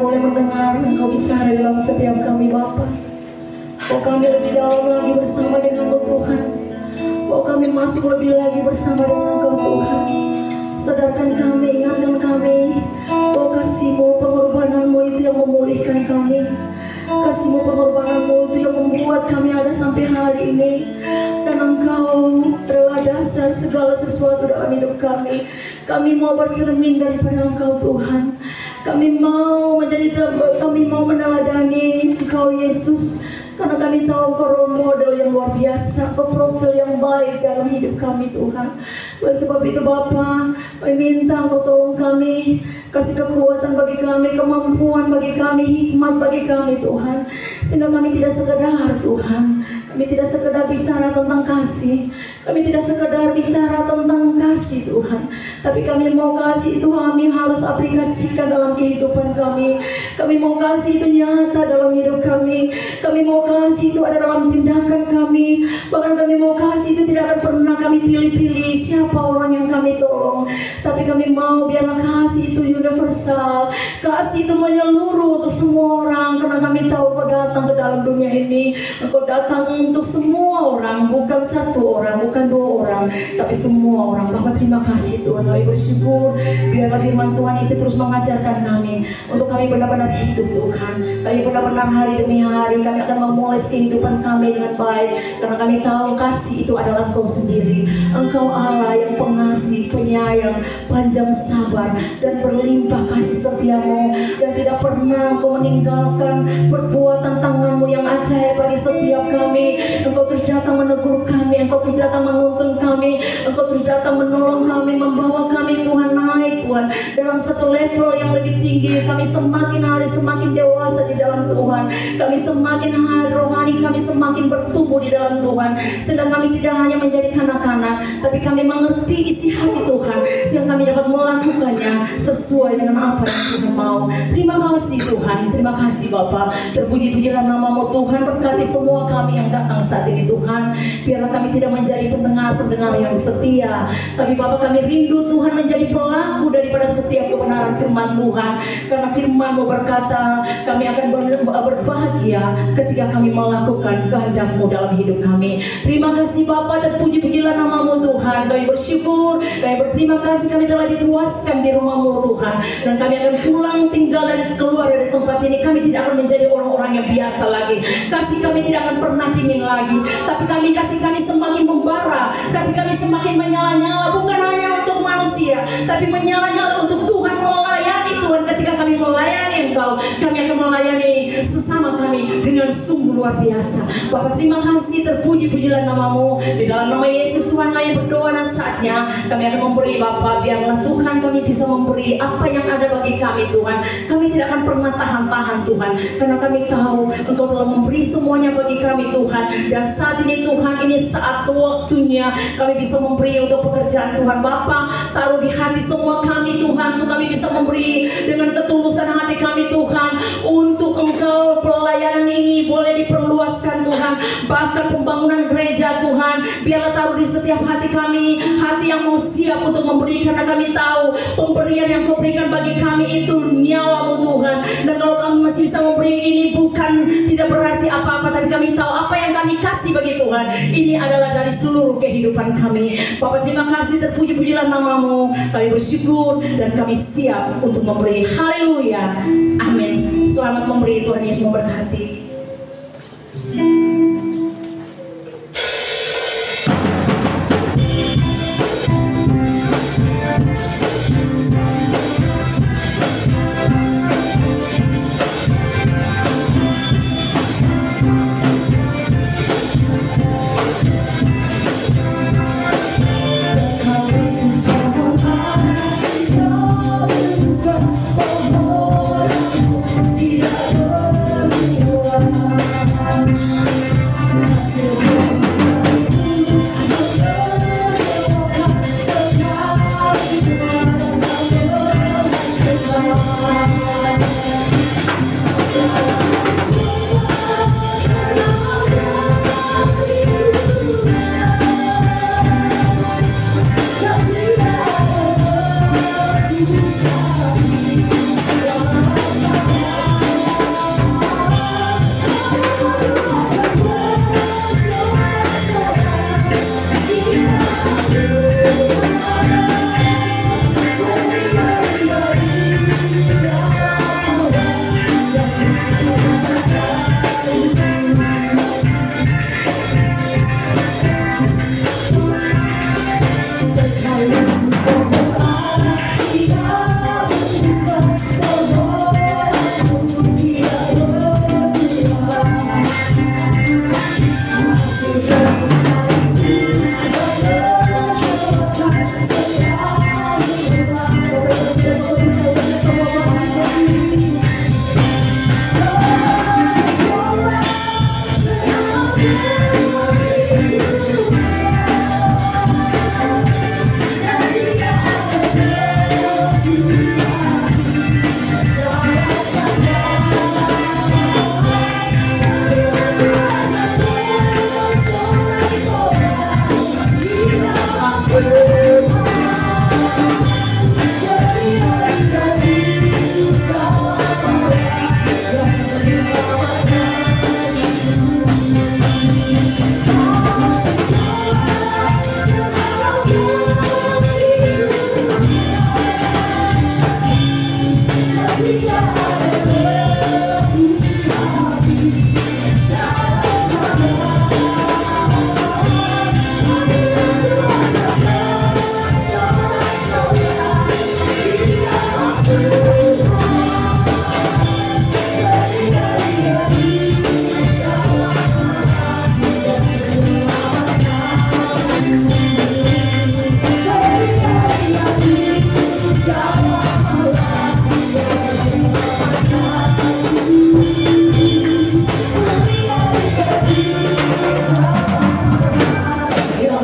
boleh mendengar Engkau bicara dalam setiap kami Bapa. Bahwa kami lebih dalam lagi bersama dengan-Mu Tuhan. Bahwa kami masuk lebih lagi bersama dengan Engkau Tuhan. Sadarkan kami, ingatkan kami bahwa kasih-Mu, pengorbanan-Mu itu yang memulihkan kami. Kasih-Mu, pengorbanan-Mu itu yang membuat kami ada sampai hari ini. Dan Engkau adalah dasar segala sesuatu dalam hidup kami. Kami mau bercermin daripada Engkau Tuhan. Kami mau meneladani Engkau Yesus. Karena kami tahu Engkau role model yang luar biasa, Engkau profil yang baik dalam hidup kami Tuhan. Oleh sebab itu Bapa, kami minta Engkau tolong kami, kasih kekuatan bagi kami, kemampuan bagi kami, hikmat bagi kami Tuhan. Sehingga kami tidak sekedar Tuhan, kami tidak sekedar bicara tentang kasih, kami tidak sekedar bicara tentang kasih Tuhan, tapi kami mau kasih itu kami harus aplikasikan dalam kehidupan kami. Kami mau kasih itu nyata dalam hidup kami. Kami mau kasih itu ada dalam tindakan kami. Bahkan kami mau kasih itu tidak akan pernah kami pilih-pilih siapa orang yang kami tolong, tapi kami mau biarlah kasih itu universal. Kasih itu menyeluruh untuk semua orang, karena kami tahu Kau datang ke dalam dunia ini. Engkau datang untuk semua orang, bukan satu orang, bukan dua orang, tapi semua orang. Bapak terima kasih Tuhan, kami bersyukur. Biarlah firman Tuhan itu terus mengajarkan kami untuk kami benar-benar hidup Tuhan. Kami benar-benar hari demi hari kami akan memulai kehidupan kami dengan baik, karena kami tahu kasih itu adalah Engkau sendiri. Engkau Allah yang pengasih, penyayang, panjang sabar, dan berlimpah kasih setia-Mu, dan tidak pernah Engkau meninggalkan perbuatan tangan-Mu yang ajaib bagi setiap kami. Engkau terus datang menegur kami, Engkau terus datang menuntun kami, Engkau terus datang menolong kami, membawa kami Tuhan naik Tuhan dalam satu level yang lebih tinggi. Kami semakin hari semakin dewasa di dalam Tuhan. Kami semakin hari rohani kami semakin bertumbuh di dalam Tuhan, sehingga kami tidak hanya menjadi kanak-kanak, tapi kami mengerti isi hati Tuhan, sehingga kami dapat melakukannya sesuai dengan apa yang Tuhan mau. Terima kasih Tuhan, terima kasih Bapa. Terpuji-pujilah nama-Mu Tuhan. Berkati semua kami yang datang saat ini Tuhan. Biarlah kami tidak menjadi pendengar-pendengar yang setia, tapi Bapa kami rindu Tuhan menjadi pelaku daripada setiap kebenaran firman Tuhan. Karena firman-Mu berkata kami akan berbahagia ketika kami melakukan kehendak-Mu dalam hidup kami. Terima kasih Bapa, terpuji-pujilah nama-Mu Tuhan. Kami bersyukur, kami berterima kasih kami telah dipuaskan di rumah-Mu Tuhan. Dan kami akan pulang tinggal dan keluar dari tempat ini. Kami tidak akan menjadi orang-orang yang biasa lagi. Kasih kami tidak akan pernah dingin lagi, tapi kasih kami semakin membara, kasih kami semakin menyala-nyala, bukan hanya untuk manusia, tapi menyala-nyala untuk Tuhan, melayani Tuhan. Ketika kami melayani Engkau, kami akan melayani sesama kami dengan sungguh luar biasa. Bapak terima kasih, terpuji-pujilah nama-Mu. Di dalam nama Yesus Tuhan kami berdoa, dan saatnya kami akan memberi Bapak. Biarlah Tuhan kami bisa memberi apa yang ada bagi kami Tuhan. Kami tidak akan pernah tahan-tahan Tuhan, karena kami tahu Engkau telah memberi semuanya bagi kami Tuhan. Dan saat ini Tuhan, ini saat waktunya kami bisa memberi untuk pekerjaan Tuhan. Bapa taruh di hati semua kami Tuhan, untuk kami bisa memberi dengan ketulusan hati kami Tuhan, untuk Engkau pelayanan ini boleh diperluaskan Tuhan. Bahkan pembangunan gereja Tuhan, biarlah taruh di setiap hati kami, hati yang mau siap untuk memberi. Karena kami tahu pemberian yang Kau berikan bagi kami itu nyawa-Mu Tuhan. Dan kalau kami masih bisa memberi ini, bukan tidak berarti apa-apa, tapi kami tahu apa yang kami kasih bagi Tuhan ini adalah dari seluruh kehidupan kami. Bapak terima kasih, terpuji-pujilah nama-Mu. Kami bersyukur dan kami siap untuk memberi. Haleluya, amin. Selamat memberi, Tuhan Yesus memberkati. Tidak berubah.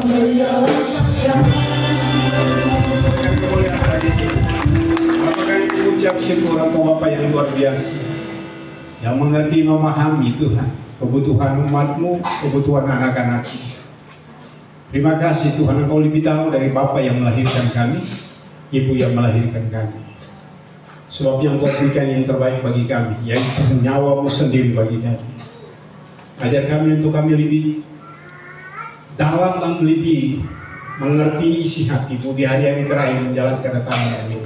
menyelamatkan. Kemuliaan hari ini, Bapak kami mengucap syukur Engkau Bapa yang luar biasa, yang mengerti memahami Tuhan kebutuhan umat-Mu, kebutuhan anak-anak-Mu. Terima kasih Tuhan, Engkau lebih tahu dari Bapa yang melahirkan kami, Ibu yang melahirkan kami. Sebab yang Kau berikan yang terbaik bagi kami, yaitu nyawa-Mu sendiri bagi kami. Ajar kami untuk kami lebih dalam dan lebih mengerti isi hati-Mu di hari-hari terakhir menjalankan datang kami.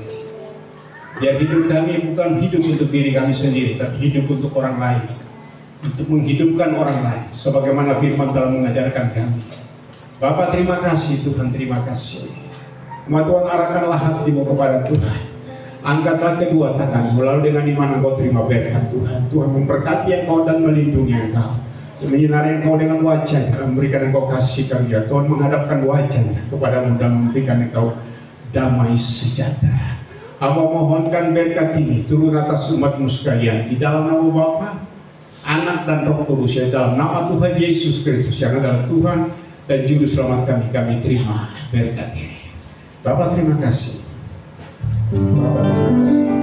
Biar hidup kami bukan hidup untuk diri kami sendiri, tapi hidup untuk orang lain, untuk menghidupkan orang lain, sebagaimana firman telah mengajarkan kami. Bapak terima kasih Tuhan, terima kasih. Tuhan arahkanlah hatimu kepada Tuhan. Angkatlah kedua tanganmu, lalu dengan iman Engkau terima berkat Tuhan. Tuhan memberkati Engkau dan melindungi Engkau, menyinari Engkau dengan wajah-Nya, memberikan Engkau kasih karunia. Tuhan menghadapkan wajah-Nya kepadamu dan memberikan Engkau damai sejahtera. Hamba mohonkan berkat ini turun atas umat-Mu sekalian, di dalam nama Bapa, Anak dan Roh Kudus, dalam nama Tuhan Yesus Kristus yang adalah Tuhan dan Juru Selamat kami terima berkat ini. Bapak terima kasih. Bapak terima kasih.